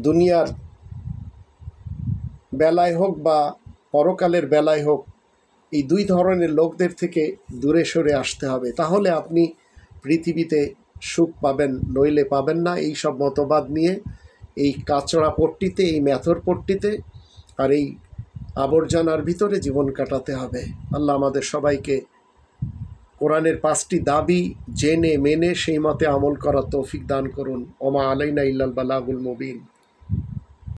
দুনিয়ার বেলায় হোক বা পরকালের বেলায় হোক এই দুই ধরনের লোকদের থেকে দূরে সরে আসতে হবে। তাহলে আপনি পৃথিবীতে সুখ পাবেন, নইলে পাবেন না। এই সব মতবাদ নিয়ে এই কাচড়া পট্টিতে, এই মেথর পট্টিতে আর এই আবর্জনার ভিতরে জীবন কাটাতে হবে। আল্লাহ আমাদের সবাইকে কোরআনের 5টি দাবি জেনে মেনে সেই মতে আমল করার তৌফিক দান করুন। ওমা আলাইনা ইল্লাল বালাগুল মুবিন।